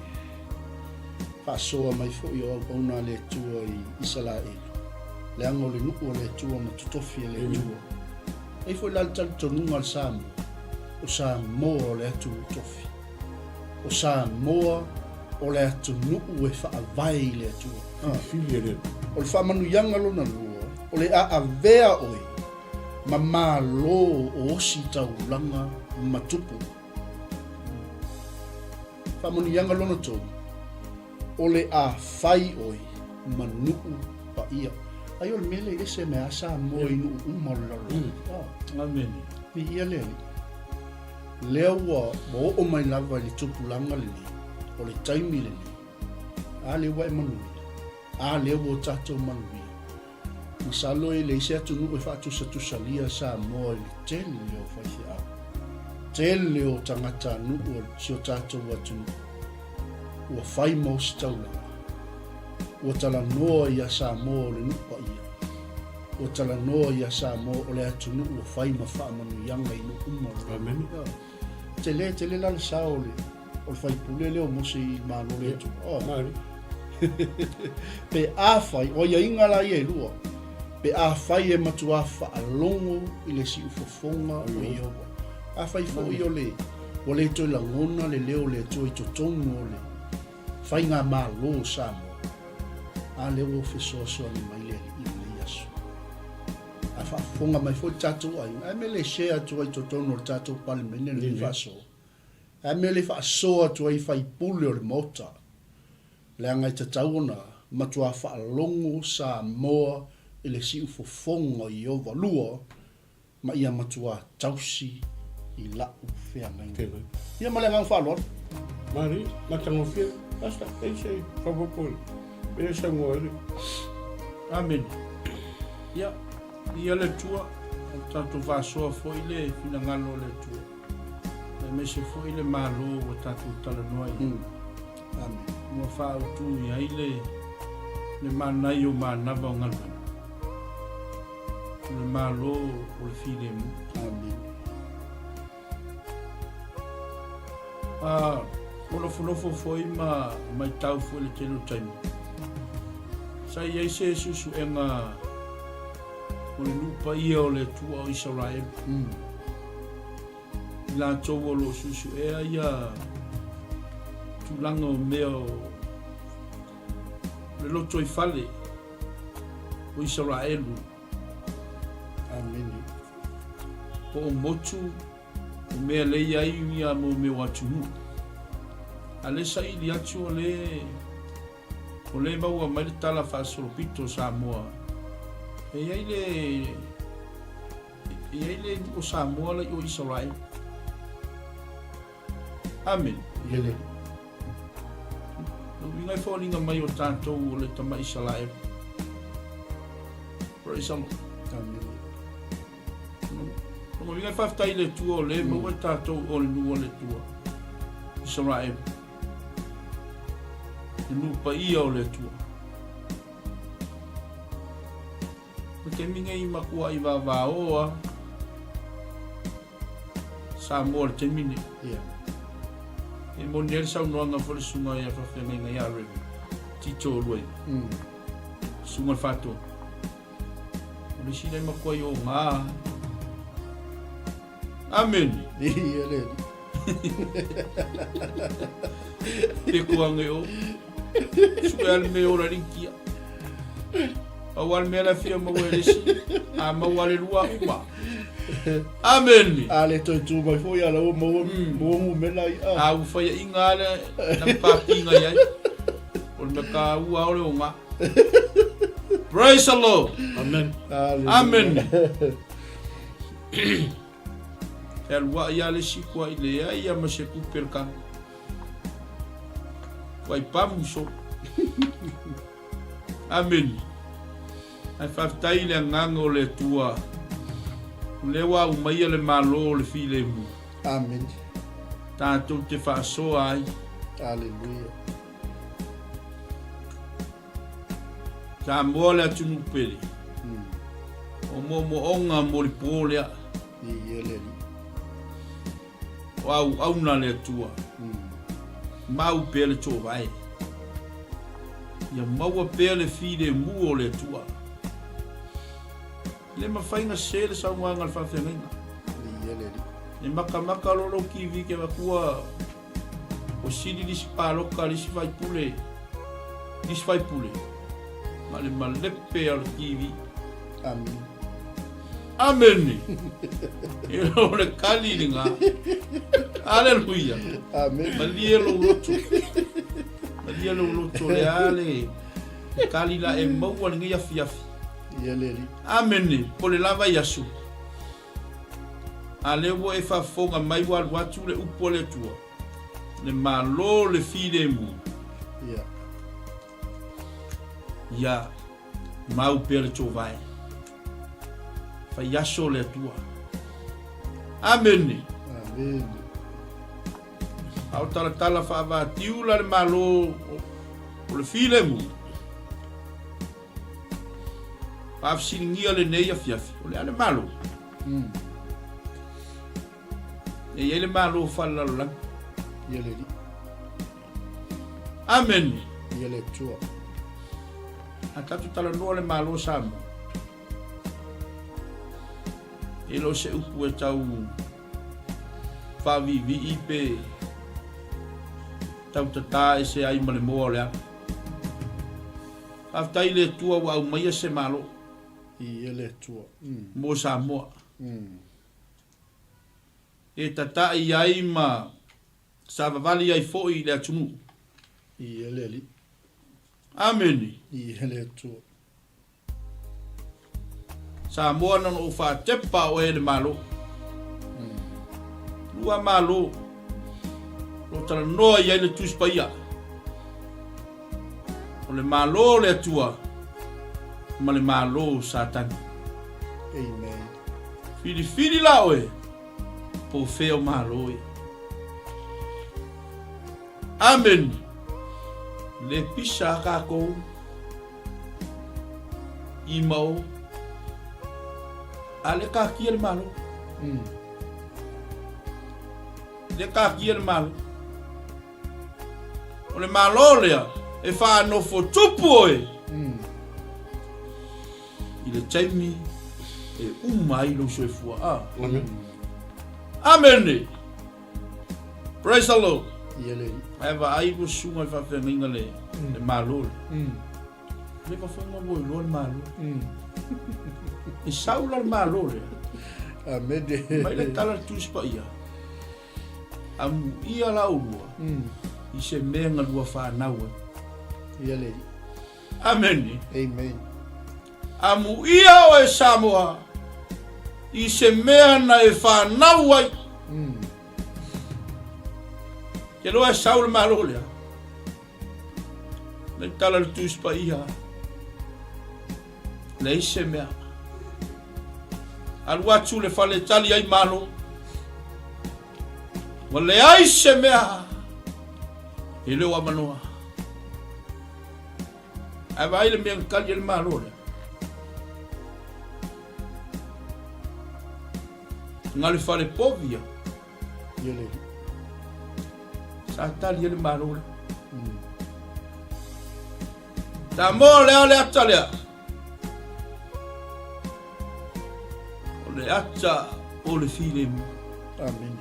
whaasoa mai fo i o auna le tua i Israel. Le ango le nuku o le tua ma tutofi le tua. E foi la tal tonunga al Samoa. O Samoa o le atu tofi. O Samoa o le atu nuku e whaavai le tua. Filia le. O le whaamanuianga lona lua. O le a vea oi. Ma malo o osi taulanga matupu. Whaamanuianga lona tau. O le a whai oi. Ma nuku pa ia. Ai o le mele ese me asa mo inu umalala. Amen. Ni ia lele. Lea ua mo o mai lava le tupulanga le ni. O le taimi le ni. a le wai manu a le wo tato manu masalo e le se atu nu e fa tu salia sa mo le tele o fa si a tele o tangata nu o sio tato watu o fai mo staula o tala no ia sa mo le nu pa ia o tala no ia sa mo o le atu nu o fai ma fa manu yanga inu umma amen tele la sa o le fai pule le o mo si ma no le tu o mari pe a fai o ia inga la ia lua pe a fai e matua fa alongo i le si ufofonga o ia a fai fo i o le to la ngona le leo le to i to tongo le fai nga ma lo sa mo a le o fe so ni mai le i le yaso a fa fonga mai fo tatu ai a me le share to i to tongo tatu pal mene le fa so a me le fa so to i fai pule o le mota le anga te tauna matua fa alongo sa mo ele si ufofonga i ova lua ma ia matua tausi i la ufea ngai. Ia ma le ngang whalot. Mari, matango fia, basta, eise, whapapol. Pere sa ngoere. Amen. Ia le tua, tatu vasoa foi le fina ngalo le tua. Le mese foi le malo o tatu talanoa i. Amen. Mua whao tu i aile le manai o manava o ngalo. Le malo o le file mu. Amen. O lofo foi mai tau foi le telo taimi. Sai ai se susu enga o le lupa ia o le tua o Israel. La tau o lo susu ea ia tulanga o mea o le loto i fale o Israelu. Amen. Po o motu o mea lei ai ia mo me watu mu. Ale sa ili atu o le maua mai le tala whaasoropito Samoa. E iai le o Samoa lai o Israel. Amen. Ele. Wingai whaolinga mai o tātou o le tama Israel. Praise the Lord. Amen. Nō wingai whaftai le tua o le maua tātou o le nua le tua. Israel. E nupa ia o le tua. O te minga i makua i wāoa. Samoa le te mine. Yeah. E moni ele sau noanga fole sunga ia whawhenga ngai arewe. Tito luai. Sunga whato. O le sinai makua i o ngā. Amen. Ele. Te kuanga i o. Suka al me ora rinkia. Awal me la fia mawelesi. A mawale lua uma. Amen. Ale toi tu mai foi ala o mo me lai a u foi ingale na pakinga yai. O me ka u a ole uma. Praise the Lord. Amen. Amen. El wa ya le sikwa ile ya ma se kupel kan. Vai pamuso. Amen. Ai faftai le ngango le tua. Lewa o mai le malo le file mu. Amen. Tātou te whaasoa ai. Hallelujah. Tā mua le atunu pere. O mo onga mo li pōlea. Ele. O au auna le atua. Mau pele tō vai. Ia maua pele file mu o le atua. Le mawhainga sele sa nganga le whawhenga. Ele. E maka lolo ki vike wakua o siri lisi pāloka lisi vai pule. Lisi vai pule. Ma le malepe al kiwi. Amen. Amen. E o le kali ni ngā. Aleluia. Amen. Malielo loto. Malielo loto le ale. Kali la e maua ni ngia fiafi. Ele. Amen. Po le lava yasu. Ale wo e whafonga mai wal watu le upo le tua. Le malo le fide mu. Yeah. ia mau pele tō vai. Fai aso le tua. Amen. Amen. Au tala whaava tiula le malo o le file mu. Whaafsiningia le nei a fiafi. O le ale malo. E ia le malo whalalo lang. Ia le li. Amen. Ia le tua. A tatu tala noa le malo samu. E lo se upu e tau whavivi i pe tau tata e se ai male moa lea. Aftai le tua wa au maia se malo. Ia le tua. Mo sa moa. E tata i ai ma sa vavali ai fo i le atunu. Ia le li. Amen. Ia le tua. Sa moa non o fa tepa o e le malo. Lua malo. Lo tala noa i ai le tuspaia. O le malo le atua. Ma le malo satani. Amen. Fili la oe. Po feo malo e. Amen. Le pisa kako. Imao. Ale kaki el malo. Le kaki el malo. O le malo lea. E fa no fo tupu oe. I le taimi. E umai lo soifua. Amen. Amen. Praise the Lord. Ia le li. Eva ai go sunga fa feminga le malo. Le fa fonga mo lo le malo. E saula le malo le. Amen. Mai le tala tuspa ia. Am ia la ulua. I se menga lua fa naua. Ia le li. Amen. Amen. Amu ia o e Samoa. I se mea na e fa naua. Ke loa saula malo le. Le tala tuspa ia. Le se mea. Aluatu le fale tali ai malo. Wale ai se mea. E leo amanoa. Ai vai le mea kali el malo le. Ngale fale povia. Ia le li. Sa tali el malo le. Ta mo le atalea. Le acha o le file mu. Amen.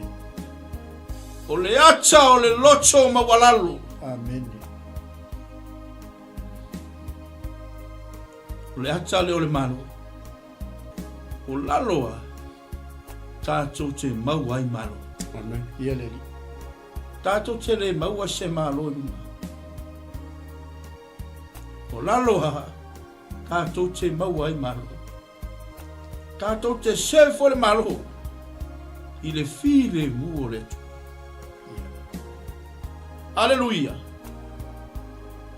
O le acha o le locho mawalalu. Amen. O le acha le o le malo. O laloa. Tātou te mau ai malo. Amen. Ia le li. Tātou te le mau a se malo ni. O laloa. Tātou te mau ai malo. Tātou te sefo le malo. I le file mu o le tu. Aleluia.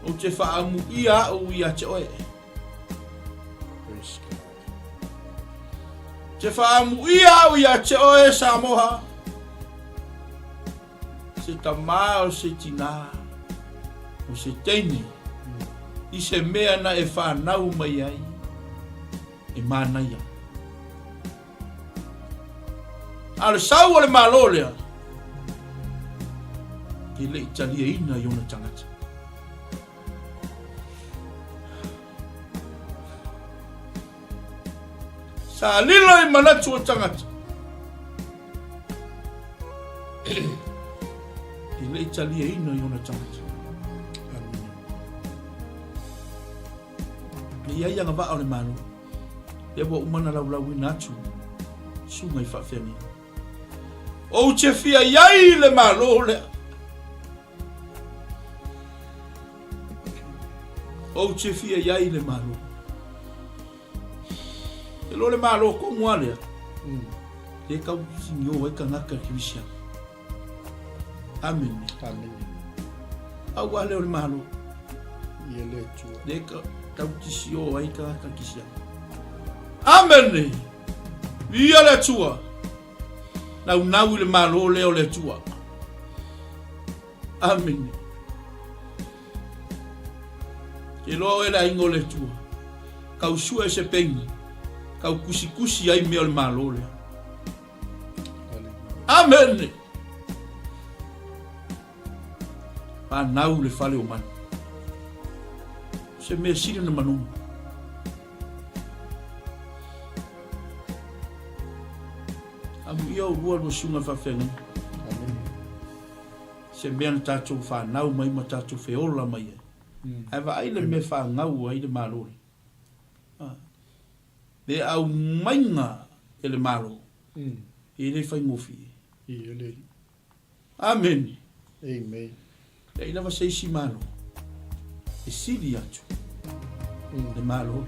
O te whaamu ia o ia te oe. Praise God. Te whaamu ia o ia te oe Samoa. Se tamā o se tina. O se teini. I se mea na e whanau mai ai. E mana ia. Ale sau o le malo lea. Ke le italia ina i ona tangata. Sa lilo i manatu o tangata. Ke le italia ina i ona tangata. Amen. Le ia ia ngā o le malo. Le wa umana lau ina atu. Sunga i whawhemi. O te fia iai le malo lea. O te fia iai le malo. E lo le malo ko mua lea. Le kau sinio e ka ngaka kiwisia. Amen. Amen. Au wale o le malo. Ia le tua. Le ka tau kisi o ai ka kisia. Amen. Ia le tua. Nau le malo leo le tua. Amen. E lo e la ingo le tua. Kau sua se pengi. Kau kusi ai mea le malo le. Amen. Pa nau le fale o man. Se mea sira na manu. Amu ia o rua no sunga whawhenga. Amen. Se mea na tātou whanau mai ma tātou whiola mai e. Ai wa aile me whangau ai le malo le. Le au mainga e le malo. E le whaingofi. Ia le. Amen. Amen. Le ina wa seisi malo. E siri atu. Le malo.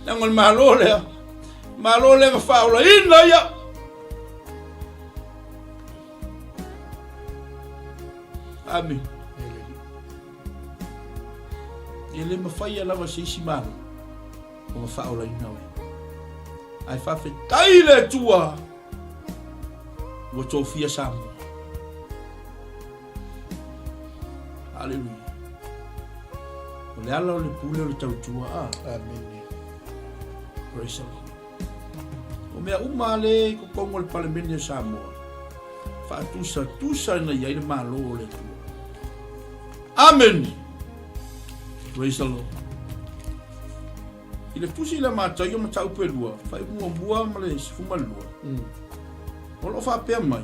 Lango le malo le. Malo le nga whaola ina ia. Amen. Ele mawhai ala wa seisi malo. O whaola ina we. Ai whawhe taile tua. Wa tōwhia samu. Hallelujah. O le ala o le pule o le tautua. Amen. Praise the Lord. O mea umale ko kongo le palemene o Samoa. Tusa na iai le malo o le tua. Amen. Praise the Lord. I le tusi la matai o matau pelua. Fai mua ma le sifuma lua. O lo whapea mai.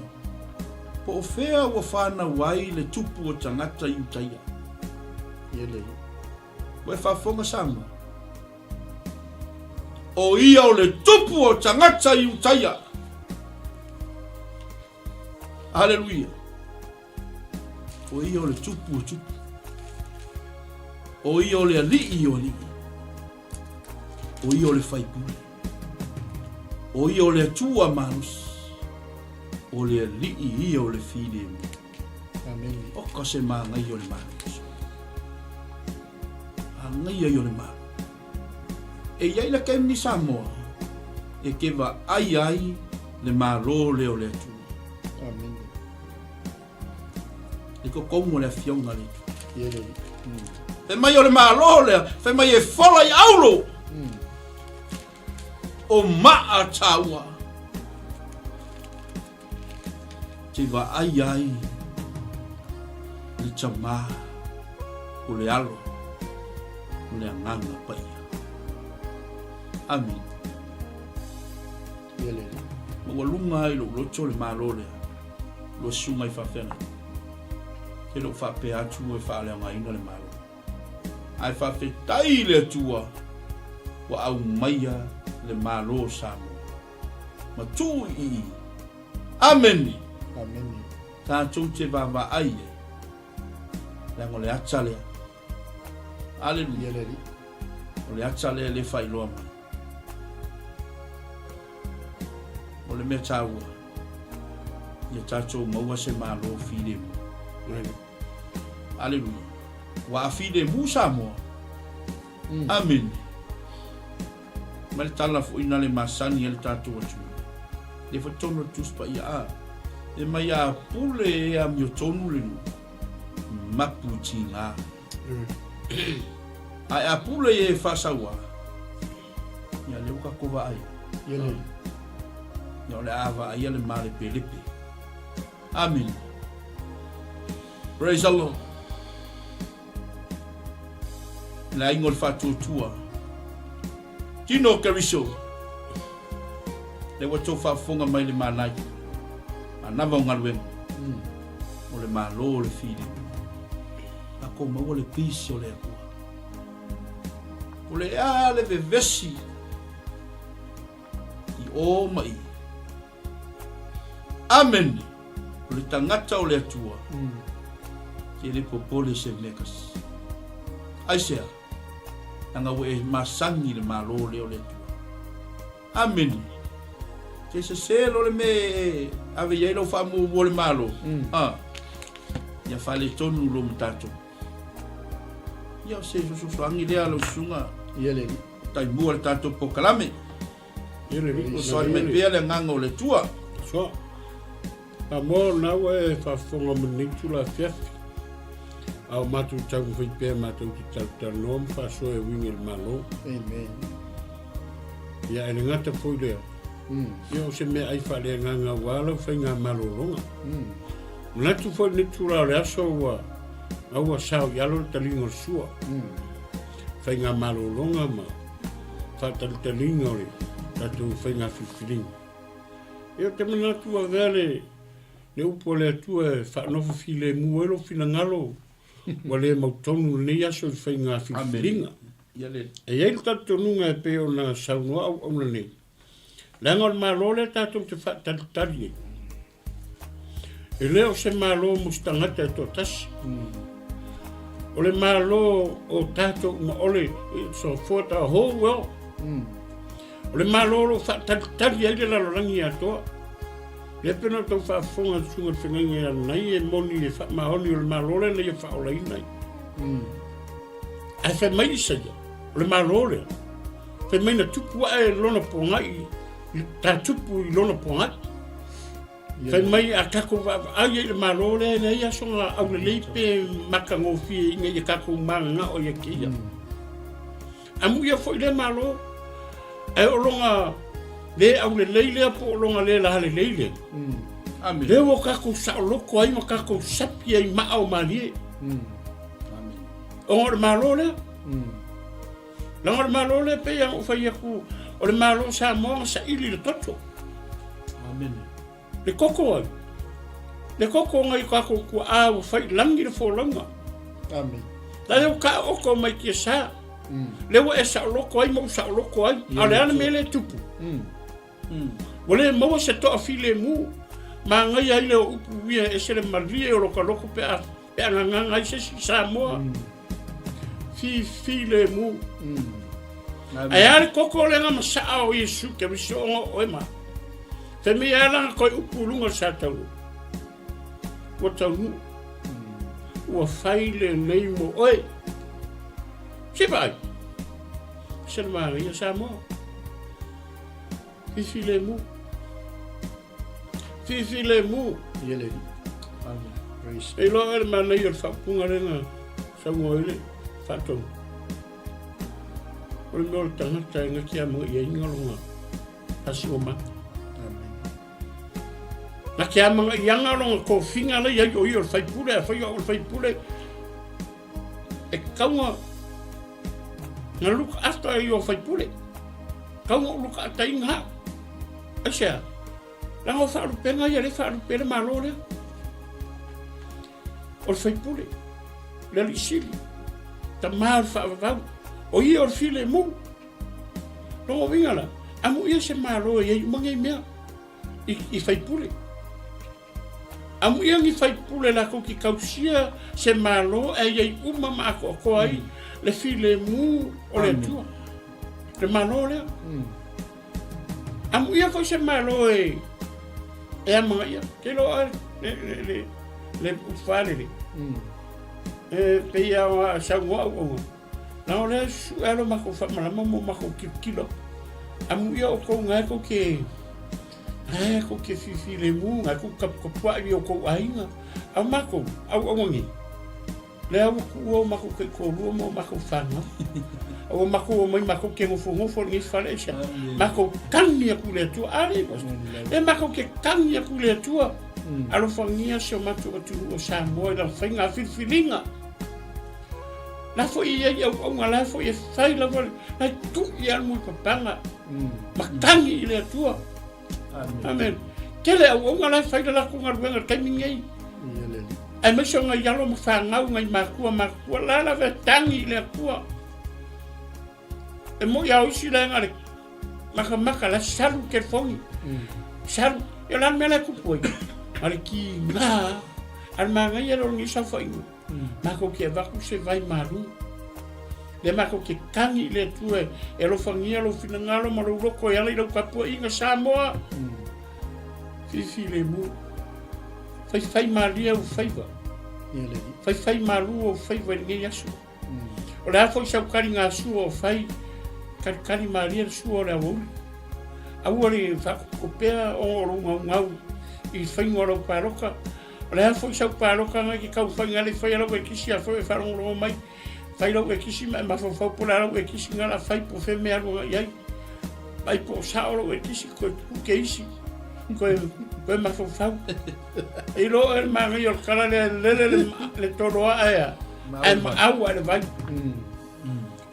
Po o whea ua whana wai le tupu o tangata i utaia. Ia le. Ue whafonga sama. O ia o le tupu o tangata i utaia. Hallelujah. O ia o le tupu o tupu. O ia o le alii o alii. O ia o le whaipule. O ia o le atua manus. O le alii ia o le whine mu. Amen. O ka se maa ngai o le manus. A ngai ai o le manus. E iai la kem ni Samoa. E kewa ai le malo le o le atua. Amen. E ko kongo le fionga le. Ia le. Fe mai o le malo le. Fe mai e fola i aulo. O maa taua. Te wa ai le tama o le alo o le anganga paia. Amen. Ia le. Ma lunga ai lo loto le malo le. Lo sunga i whawhenga. Ke lo whape atu e whaalea ngaina le malo. Ai whape tai le atua wa au maia le malo Samoa. Ma tu i. Amen. Amen. Tātou te wawa ai e. Lango le atalea. Aleluia. Ia le. O le atalea le whailoa mai. O le mea tāua. Ia tātou maua se malo whine mu. Aleluia. Wa whine mu Samoa. Amen. Ma le tala fu ina le masani le tātou atu. Le whatono tuspa ia a. E mai a pule e a mio tonu le nu. Mapu tinga. Ai a pule e whasaua. Ia leo ka kova ai. Ia le. Ia le awa ai le mare pelepe. Amen. Praise the Lord. La ingol whatutua. Tino kariso. Le wato whafonga mai le manai. Anava ngalwen. O le malo le fide. Ako maua le pisi o le akua. O le ale vevesi. I o mai. Amen. O le tangata o le atua. Ke le popole se mekas. Aisea. Anga we masangi le malo le o le atua. Amen. Ke se selo le me ave yelo famu o le malo. Ia fale tonu lo mtato. ia o se sososoagi lea lo suga ia le taimua le tatou pokalame Ia le riko so ai mai pea le agaga o le tua So, a mo na we fa fonga monitu la fiafi. Au matu tau fai pe matu ki tau tanom fa so e wingi el malo. amen Ia ele ngata foi lea. Ia o se me ai fa le nganga wala fai ngā malo longa. Natu foi ni tura le aso wa. Au wa sao yalo le talingo sua. Fai ngā malo longa ma. Fa talingo le. Tatu fai ngā fifilingo. Ia te mana tua vele, ne upo le atua whanofo file muelo fina ngalo, wa le mautonu ne yaso i whai ngā whiwhiringa. E iei tato nunga e peo na saunua au au nei. Lenga o malo le tato te whatatari e. E leo se malo mustangata e to tasi. O le malo o tato ma ole, so fota ho well. O le malolo whatatari ai le lalorangi atoa. Le pena tau whaafonga tsunga whenengi a nei e moni e whaamahoni o le malole nei e whaolai nei. Ai whai mai saia, o le malole. Whai mai na tupu ae lona pongai, ta tupu i lona pongai. Whai mai a kako ai e le malole nei a songa au le leipe maka ngofi inga i kako manga o ia kia. Amu ia fo i le malole. Ai o longa le au le leile po o longa le la le leile. Amen. Le o kako sa loko ai ma kako sapi ai ma au mali. Amen. O le malo le. La o malo le pe ya o fai ku o le malo sa mo sa ili le toto. Amen. Le koko ai. Le koko ngai kako ku a o fai langi le fo longa. amen La o ka o ko mai ki sa. Le o esa loko ai mo sa loko ai. Ale ana mele tupu. Wale mo se to afile mu. Ma ngai ai le upu ia e se le malie o loko pe a nganga ai se sa mo. Fi le mu. Ai ale koko le nga sa o Yesu ke biso o ema. Te mi ala ko upu lunga sa tau. Wa tau. Wa faile nei mo oi. Se vai. Se Maria sa mo. Fifi le mu. ia le amen praise E lo er mana yo fa punga renga. Sa mo ile fa to. O le mo tanga tanga kia mo ia inga longa. Asi o ma. amen Na kia mo ia nga longa ko finga le ia yo fai pule. E kaunga na luka asta yo fai pule. Kaunga luka ata inga. Asia. La ho fa rupenga ia le fa rupele malo le. O fai pule. Le lisili. Ta mal fa va. O ia o file mu. No vingala. Amu ia se malo ia mangai mea. I fai pule. Amu ia ngi fai pule la ko ki kausia se malo e ia uma ma ko ai. Le file mu o le tua. Le malo le. Amu ia foi se malo e ama ia. Ke lo le ufale. Pe ia wa sa wa. Na le su elo ma ko fa malama mo ma ko kilo. Amu ia o ko ngai ko ke. Ai ko ke file mu, ai ko ko pa i o ko ainga. Amako, au ngi. Le au ko ma ko ko mo ma ko fa no. O mako mai mako ke ngofo ni falesha mako kanya kule tu ali e mako ke kanya kule tu alo fangia so matu tu o sa mo la finga filinga la fo ia o ngala fo ia sai la la tu ia mo papanga makangi ile tu amen kele o ngala fai la ko ngar kamingai ai me so ngai yalo mo fa ngau ngai mako la vetangi ile tu e mo ya usi la ngale maka la salu ke fongi salu e la mela ku poi ale ki na al manga ya lo ni sa foi mako ke va ku se vai malu le mako ke kangi le tu e lo fangia lo finangalo ma lo ko ya le ka po inga samoa fifi le mu fai malia o fai va fai malu o fai va ni yasu O le afo i sau kari ngā sua o whai, kari maria le sua o le awuri. Aua le whakokopea o runga ngau i whaingo rau pāroka. O le afo i sau pāroka ngai ki kau whainga le whai rau e kisi a whai wharongo mai. Whai rau e kisi mai mawhawhau pula rau e kisi ngā la whai po whai mea runga iai. Mai po sao rau e kisi koe kuke isi. Koe mawhawhau. I roa e mangai o le kala le toroa ea. Ai maaua le vai.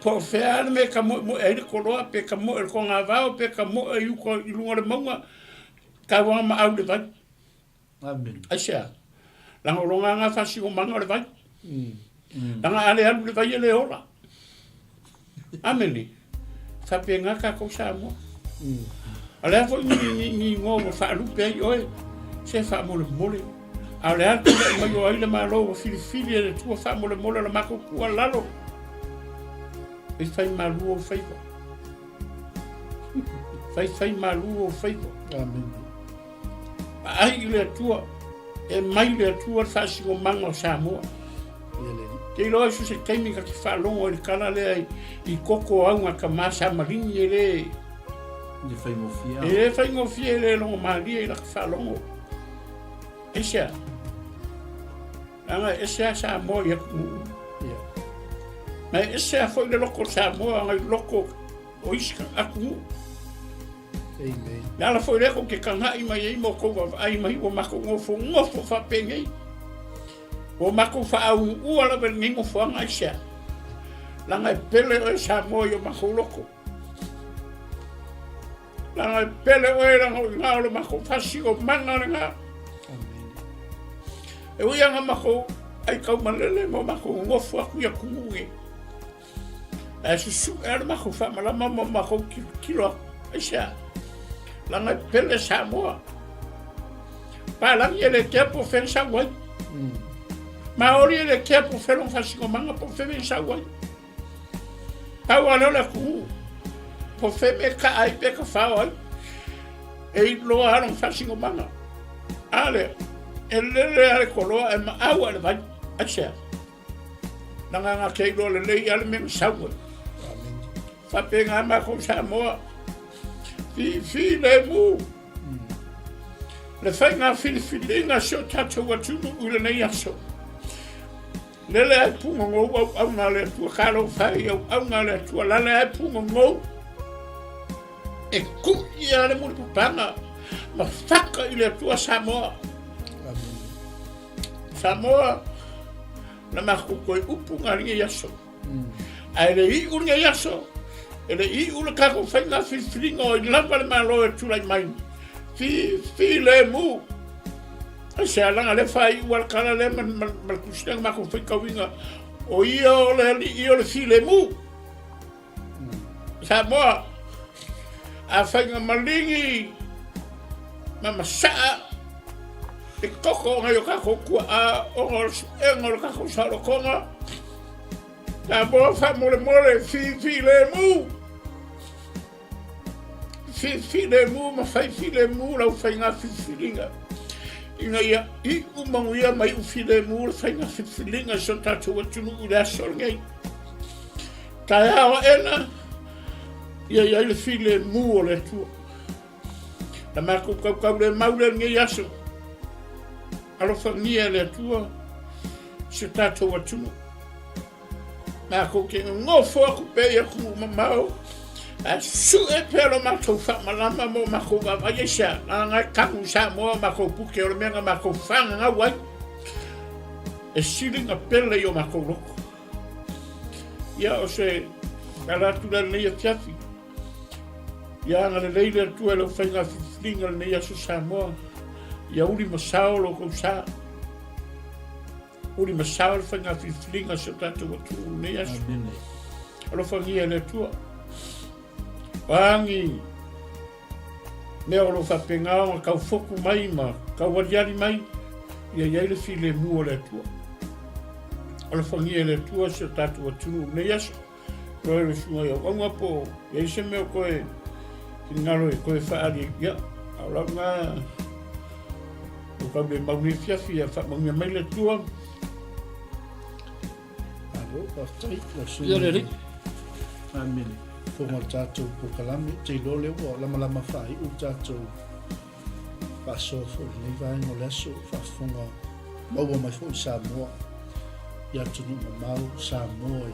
Po fea me ka mo e le koroa pe ka mo e ko ngā vao pe ka mo e uko i lunga le maunga ka wanga maau le vai. Amen. Aisea. Langa ronga ngā whasi o manga le vai. Langa ale alu le vai e le ola. Ameni. Whape ngā ka kou sa mo. Ale afo ni ngō mo whaalupe ai oe. Se wha mole mole. A le atu le mai o aile maa loo filifili e le tua wha mole mole la mako kua lalo. E whai malu o whaiva. Whai malu o whaiva. Amen. Ai le atua, e mai le atua whasi o manga o Samoa. Kei loa su se kaimi ka ki whalongo e kala le i koko aunga ka masa marini e le. Le whai ngofia. E le whai ngofia e le longo maria i la ka whalongo. E sea. Anga e sea Samoa i aku. Mai e sea foi le loko Samoa ngai loko o iska aku. Amen. Nala foi le ko ke kanga i mai mo ko ai mai o mako ngofo fa pengei. O mako fa au ua la ningo fa ngai sea. Langa pele o Samoa i mako loko. Langa pele o era ngao mako fasi o manga nga. E ui anga mako ai kau malele mo mako ngofo aku ia kungue. E susu era mako fa malama mo mako kilo aisha. Langa pele Samoa. Palang ele kia po fen sa wai. Maori ele kia po fen fasi ko manga po fen sa wai. Pau alo la ku. Po fen me ka ai pe ka fa wai. E lo aron fasi ko manga. Ale ele ale koloa e maaua le vai aisha. Nanga nga keilo le lei ale me saua. Whape ngā mako Samoa. Fi le mu. Le whai ngā whiliwhili ngā sio tatou watunu ule nei aso. Lele ai punga ngou au ngā le atua karo whai au ngā le atua lale ai punga ngou. E kui ale muri pupanga. Ma whaka i le atua Samoa. Samoa na mako koe upu ngā ringa yaso. Ai le i uringa yaso. E le i ula kako whai ngā whiwhiringa o i lapa le malo e tulai mai. Fi le mu. A se alanga le whai ua kala le malkusinanga mako whai kawinga. O ia o le i o le fi le mu. Samoa. A whai ngā malingi. Mamasaa. E koko ngai o kako kua a ngor kako saro konga. Na boa wha mole fi le mu. Fi le mu ma whai fi le mu lau whai ngā whiwhiringa. Inga ia i umangu ia mai u fi le mu lau whai ngā whiwhiringa so tātou atunu u le asol ngai. Tai hawa ena ia ia le fi le mu o le tua. Na mako kau le maule ngai aso. Alo whangia le atua se tātou atunu. Nā ko ke ngofo aku pe aku mamau. A su e pēro mātou whamalama mo mako wawai e sia. Nā ngai kangu sa moa mako puke o le menga mako whanga ngā wai. E siringa pele i o mako roko. Ia o se karatu la nei a tiafi. Ia ngā le leile atua e lo whainga whiwhiringa le nei aso sa moa. Ia uri masao lo kou sa. Uri masao le whainga whiwhiringa se tātou atu nei aso. Alo whangia le tua. Wangi. Mea olo whapengao kau foku mai ma kau wariari mai. Ia iai le fi le mua le tua. Alo whangia le tua se tātou atu nei aso. Roe le sunga ia wanga po. Ia se mea koe. Ngaro e koe whaari. Ia. Aula ngā. O kau le mauni fiafi a wha maunga mai le tua. ro pa tai la su Ia le Amene. fonga tatou po kalame te lole wa lama fai u tatou pa so fo ni vai no leso fa fonga maua mai fo Samoa ia tunu mau Samoa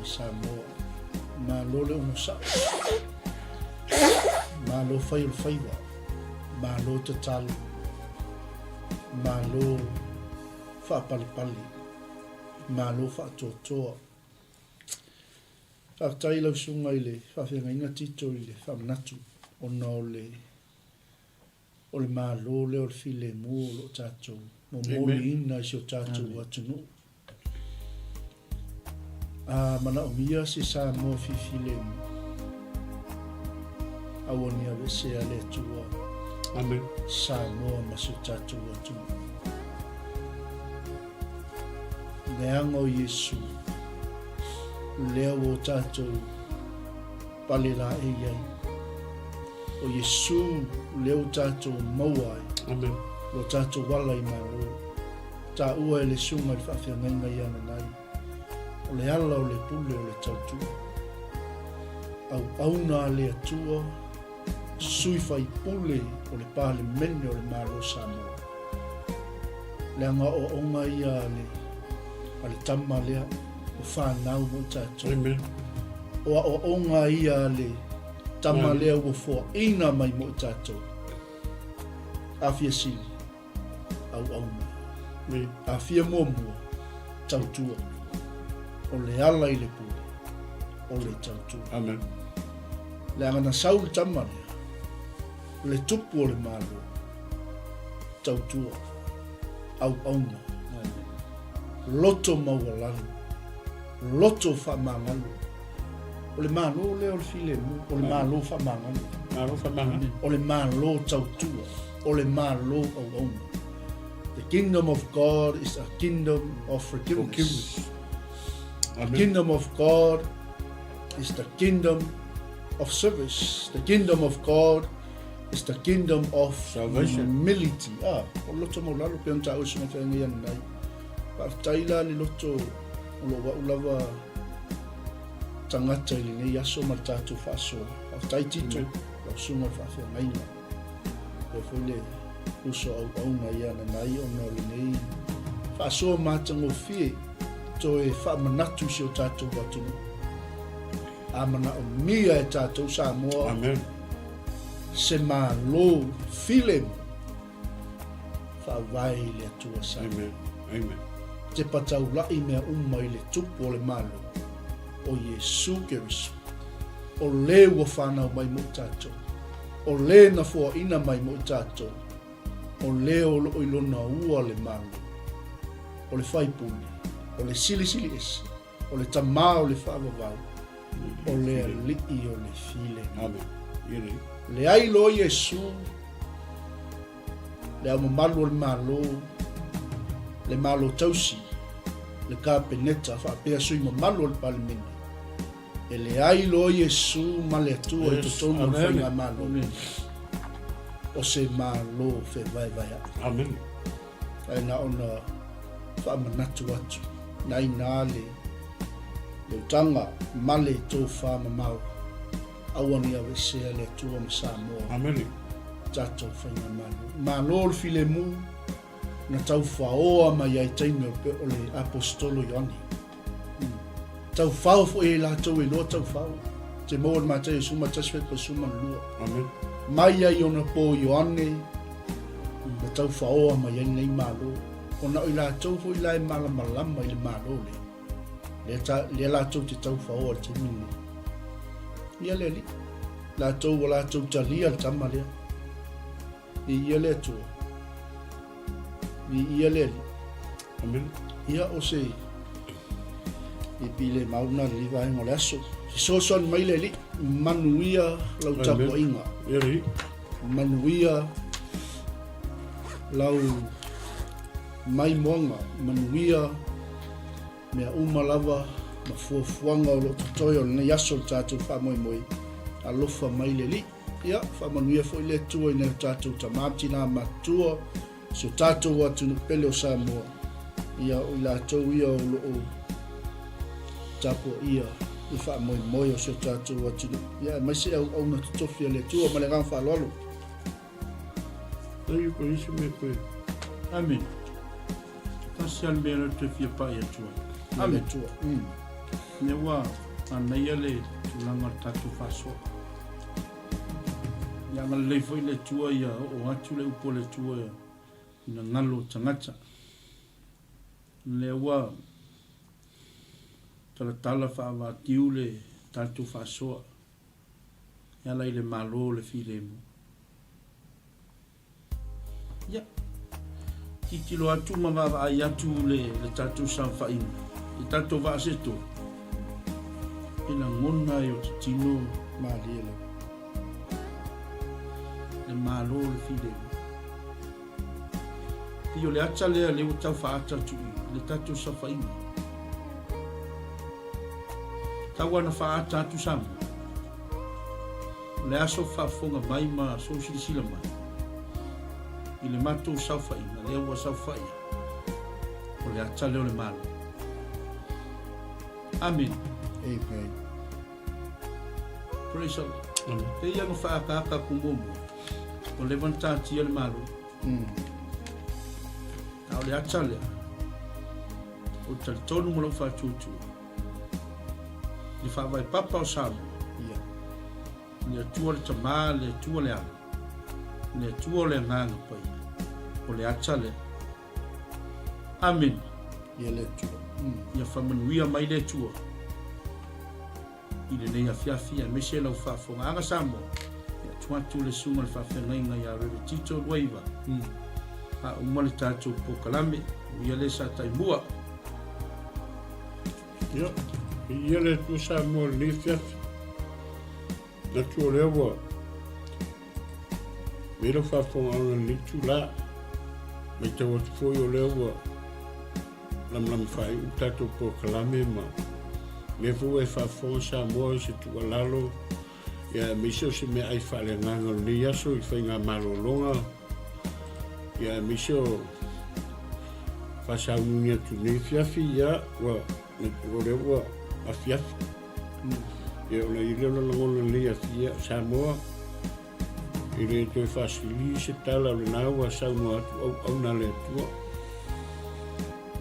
ma lole o sa ma lo fai wa ma lo tatalu ma lo fa pali ma lo fa totoa fa tai lo sunga ile fa fenga inga tito ile fa natu ona ole ma lo le o file mo lo tato mo ina si o tato atunu mana o mia si sa mo fi file mo awoni ave se ale tua Amen. sa mo ma si tato atunu Neango Yesu leo o tātou palela e iai. O Yesu leo tātou mauai. Amen. Lo tātou wala i maro. Tā ua e le sunga i whawhia ngainga i ana nai. O le ala o le pule o le tautu. Au auna le atua. Sui whai pule o le pāle mene o le maro Samoa. Leanga o onga ia ale tama lea o whanau mo tātou. Amen. O onga ia le tama lea o fua ina mai mo tātou. Awhia sili, au auna. Awhia mua tautua. O le ala i le pule, o le tautua. Amen. Le angana sau le tama lea, le tupu o le malo, tautua, au auna. Loto maualalu, loto whamangalu. O le malo le o le file mu, o le malo whamangalu. Malo whamangalu. O le malo tautua, o le malo au auna. The kingdom of God is a kingdom of forgiveness. Amen. The kingdom of God is the kingdom of service. The kingdom of God is the kingdom of Salvation. humility. O loto maulalu pe on tau sunga whainga iana nai. Taila ni loto ulowa ulawa tangata ili ne yaso matatu faso. Tai tito la sunga fafe ngaina. E fole uso au na iana nai ona le nei. Faso matango fie to e fa manatu si o tatu watu. Amana o mia e tatu Samoa. Amen. Se ma lo file fa vai le atua sa. Amen. Amen. Te patau lai mea uma i le tupu o le malo o Yesu Keriso. O le ua whanau mai mo tātou. O le na fua ina mai mo tātou. O le o lo ilona ua le malo. O le whaipuni. O le sili esi. O le tamā o le whaavavau. O le alii o le file. Amen. Le ailo Yesu. Le au mamalu o le malo. Le malo tausi, le kapeneta, whapea sui malo le palimini. E le ailo Yesu ma le atua i totonu o whainga malo. O se malo fe vai a. Amen. E na ona whaamanatu atu. Na ina le utanga male tō whaamamau. Awani awe sea le atua ma Samoa. Amen. Tato whainga malo. Malo le file mu. Na tau whaoa mai ai taime o le apostolo Ioani. Tau whao fo e la tau e loa tau whao. Te mōr mātai e suma taswe pa suma lua. Amen. Mai ai ona po Ioane. Na tau whaoa mai ai nei malo. Ona o i la tau fo i la e malama i le malo le. Le la tau te tau whaoa te mini. Ia le li. La tau o la tau talia le tama lea. Ia le atua. Ia leli. Amen. Ia o se i pile mauna li vai mo leso. Si soson mai leli manuia lau tapo inga. Iri. Manuia lau mai monga. Manuia mea umalava ma fuafuanga o lo tutoyo na yaso tatu wha moi moi. Alofa mai leli. Ia, wha manuia fo ile tua ina tatu tamatina matua. So tātou atu pele o Samoa. Ia o i lātou ia o tapo ia i wha moi o se tātou atinu. Ia, mai se au na tutofia le tua ma le ngā wha lolo. Ai ko isi me koe. Amen. Tasian mea te fia pai atua. Amen. Tua. Ne wā, anei ale tulanga tatu whasoa. Ia ngā lei foi le tua ia o atu le upo le tua ina ngalo tangata. Le wā, tala wha tiu le tatu whasoa. Ia lai le malo le filemu. Ia. Titilo atu mawawa ai atu le tatu sa whaina. I tatu wa aseto. Ina ngona i o tino Maaliele. le malo le filemu. Pio le ata lea le utau whaata tu le tatu sa whaina. Tawana whaata atu samu. Le aso whafonga mai ma so silisila mai. I le matou sau whaina, le ua sau whaia. O le ata leo le malo. Amen. Amen. Praise the Lord. Te ia no whaakaka kumomo. O le vantati le malo. Au le ata lea. O tali tonu mo lau whatutu. Le whawai papa o samu. Ia. Le atua le tamā, le atua le ala. Le atua le nganga pai. O le ata lea. Amen. Ia le tua. Ia whamanuia mai le tua. I le nei a fiafia, me se lau whafonga. Anga samo. Ia tuatu le sunga le whawhengainga ia rewe tito luaiva. A umale tātou po kalame. Ia le sa taimua. Ia. Ia le tu sa mo le fiafi. Na tu le wa. Me lo whafonga ana ni tu la. Me te o te foi o le wa. Lam whai utatou po kalame ma. Me fu e whafonga sa mo se tu alalo. Ia me se me ai whale nganga ni aso i whainga marolonga. Ia me se o whasaunia tu ni fiafi ia wa. Me tu o le wa a fiafi. Ia ona i leo langona ni a fia Samoa. I le toi whasili se tala le nau a saunua atu au na le atua.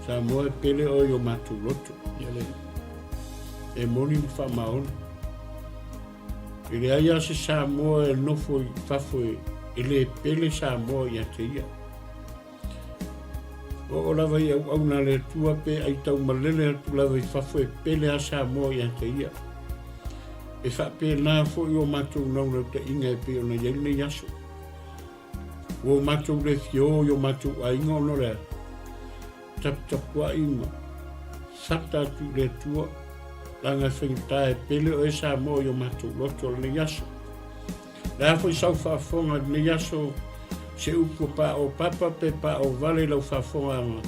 Samoa e pele o i o matu loto. Ia le. E moni mu whamaona. I le aia se Samoa e nofo i whafo e le pele Samoa i a te ia. O lava i au na le atua pe ai tau malele atu lava i whafo e pele a Samoa i a te ia. E whape nā fo i o matou nauna ta inga e pe o na iei yaso. O matou le fio i o matou a inga o no rea. Tapua inga. Sata tu le tua. Langa whengta e pele o e Samoa i o matou loto le yaso. Lea fo i sau whafonga le yaso se upo pa o papa pe pa o vale lau whafonga anga.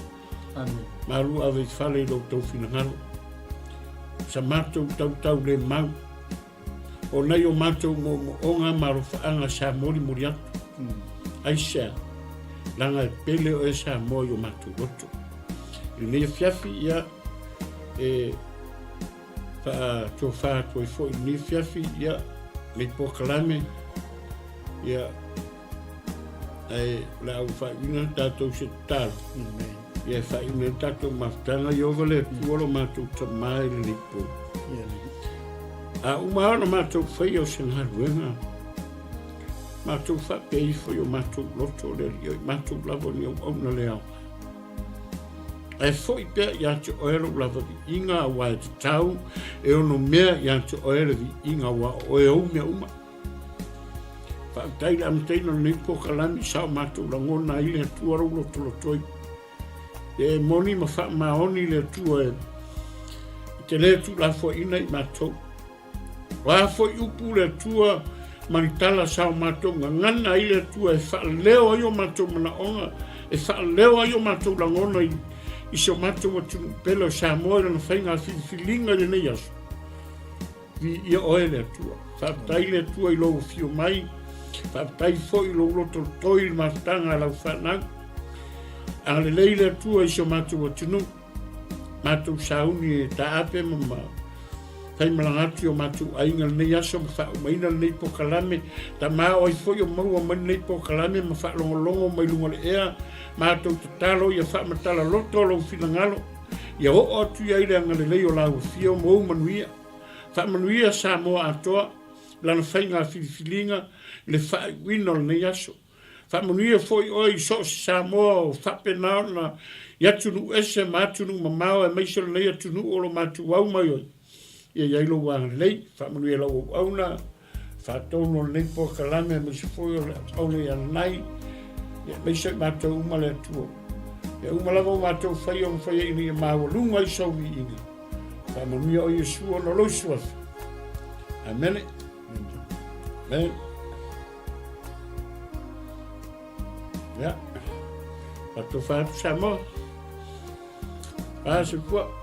Amen. Maru ave whale lau tau finangalo. Sa matou tau le mau. O nei o matou mo onga maro whaanga sa mori atu. Aisea, langa e pele o e sa mori o matou loto. I nei fiafi ia e wha tō whātua i fo i nei fiafi ia me pokalame ia e la au whaina tātou se tāru. Ia whaina tātou maftanga i ovale tuolo matou tamai le nipo. A umaona matou whai o se ngaruenga. Matou whapei whai o matou loto le rio i matou lavo ni au na leo. E whai pia i ate oero lava vi inga wa e te tau e ono mea i ate oero vi inga wa o e au mea uma. Whaataila amteina ni pokalami sao matou langona i le tuaro loto lotoi. E moni ma wha maoni le tua e te le tu la whai ina i matou. Wa foi upu le tua manitala sao matou ngana i le tua e whaaleo ai o matou manaonga e whaaleo ai o matou langona i so matou atu pelo Samoa na whainga whiwhilinga le nei aso. Vi ia oe le tua. Whaatai le tua i logo fio mai. Whaatai foi i logo loto toi i matanga lau whanau. A le lei le tua i so matou atu no. Matou sauni e ta ape mama. fai malangati o matu ainga nei aso ma fa umaina nei po kalame ta ma o foi o mau ma nei po kalame ma fa longo mai lunga le ea ma to talo ia fa matala loto lo finangalo ia o tu ia ile ngale lei o la fio mo manuia fa manuia sa mo atoa lana fainga filifilinga le fa wino nei aso fa manuia foi oi so sa mo fa pena na ia tunu ese ma tunu mamao e mai so nei tunu o lo matu au mai oi ia ia lo wa lei fa manuia lo auna fa tono nei po kalame me se foi o le nai ia mai se matu uma le tu ia uma la matu fai o fai ni ma o lunga i so wi ni fa manuia o Yesu no lo so amen amen ja, wat to vaak samen. Waar is het voor?